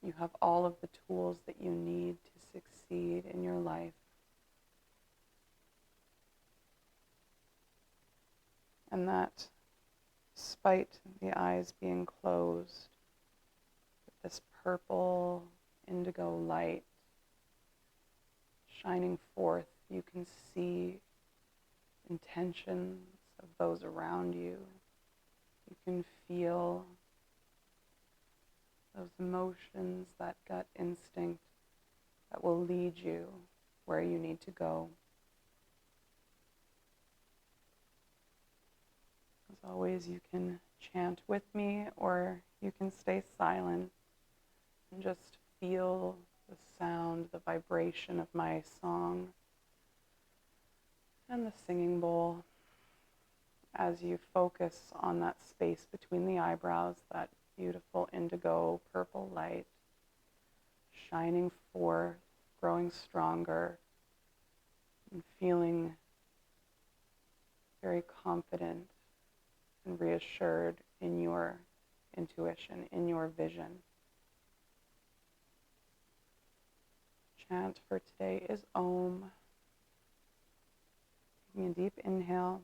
You have all of the tools that you need to succeed in your life. And that despite the eyes being closed, with this purple indigo light shining forth, you can see intentions of those around you. You can feel those emotions, that gut instinct that will lead you where you need to go. As always, you can chant with me or you can stay silent and just feel the sound, the vibration of my song and the singing bowl as you focus on that space between the eyebrows, that beautiful indigo purple light shining forth, growing stronger, and feeling very confident and reassured in your intuition, in your vision. Chant for today is Om. Taking a deep inhale.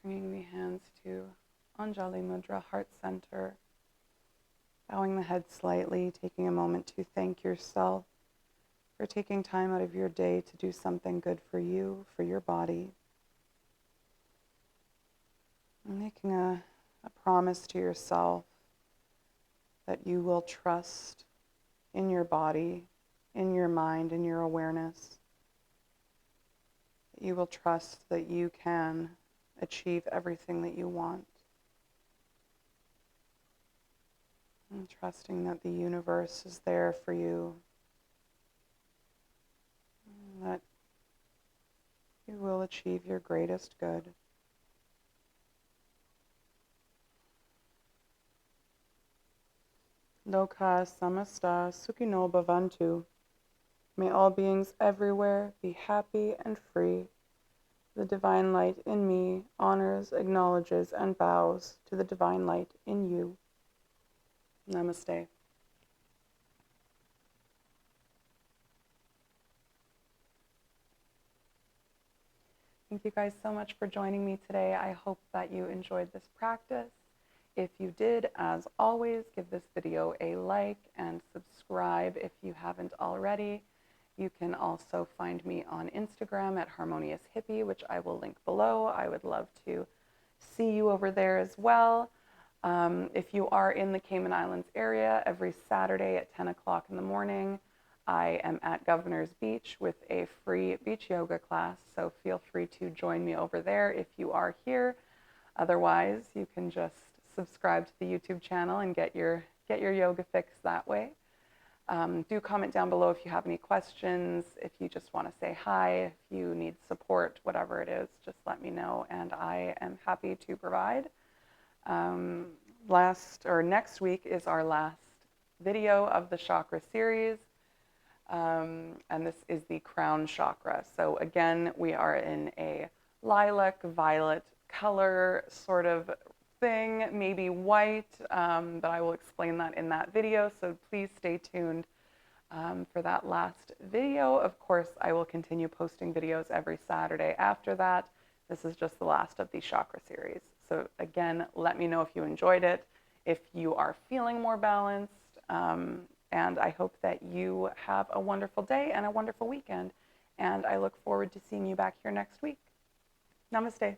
Bringing the hands to Anjali Mudra, heart center. Bowing the head slightly, taking a moment to thank yourself for taking time out of your day to do something good for you, for your body. And making a promise to yourself that you will trust in your body, in your mind, in your awareness. That you will trust that you can achieve everything that you want. And trusting that the universe is there for you. And that you will achieve your greatest good. Loka samasta sukhino bhavantu. May all beings everywhere be happy and free. The divine light in me honors, acknowledges, and bows to the divine light in you. Namaste. Thank you guys so much for joining me today. I hope that you enjoyed this practice. If you did, as always, give this video a like and subscribe if you haven't already. You can also find me on Instagram at Harmonious Hippy, which I will link below. I would love to see you over there as well. If you are in the Cayman Islands area, every Saturday at 10 o'clock in the morning, I am at Governor's Beach with a free beach yoga class, so feel free to join me over there if you are here. Otherwise, you can just subscribe to the YouTube channel and get your yoga fix that way. Do comment down below if you have any questions, if you just want to say hi, if you need support, whatever it is, just let me know, and I am happy to provide. Next week is our last video of the chakra series, and this is the crown chakra. So again, we are in a lilac violet color sort of thing, maybe white, but I will explain that in that video, so please stay tuned for that last video. Of course, I will continue posting videos every Saturday after that. This is just the last of the chakra series. So again, let me know if you enjoyed it, if you are feeling more balanced, and I hope that you have a wonderful day and a wonderful weekend, and I look forward to seeing you back here next week. Namaste.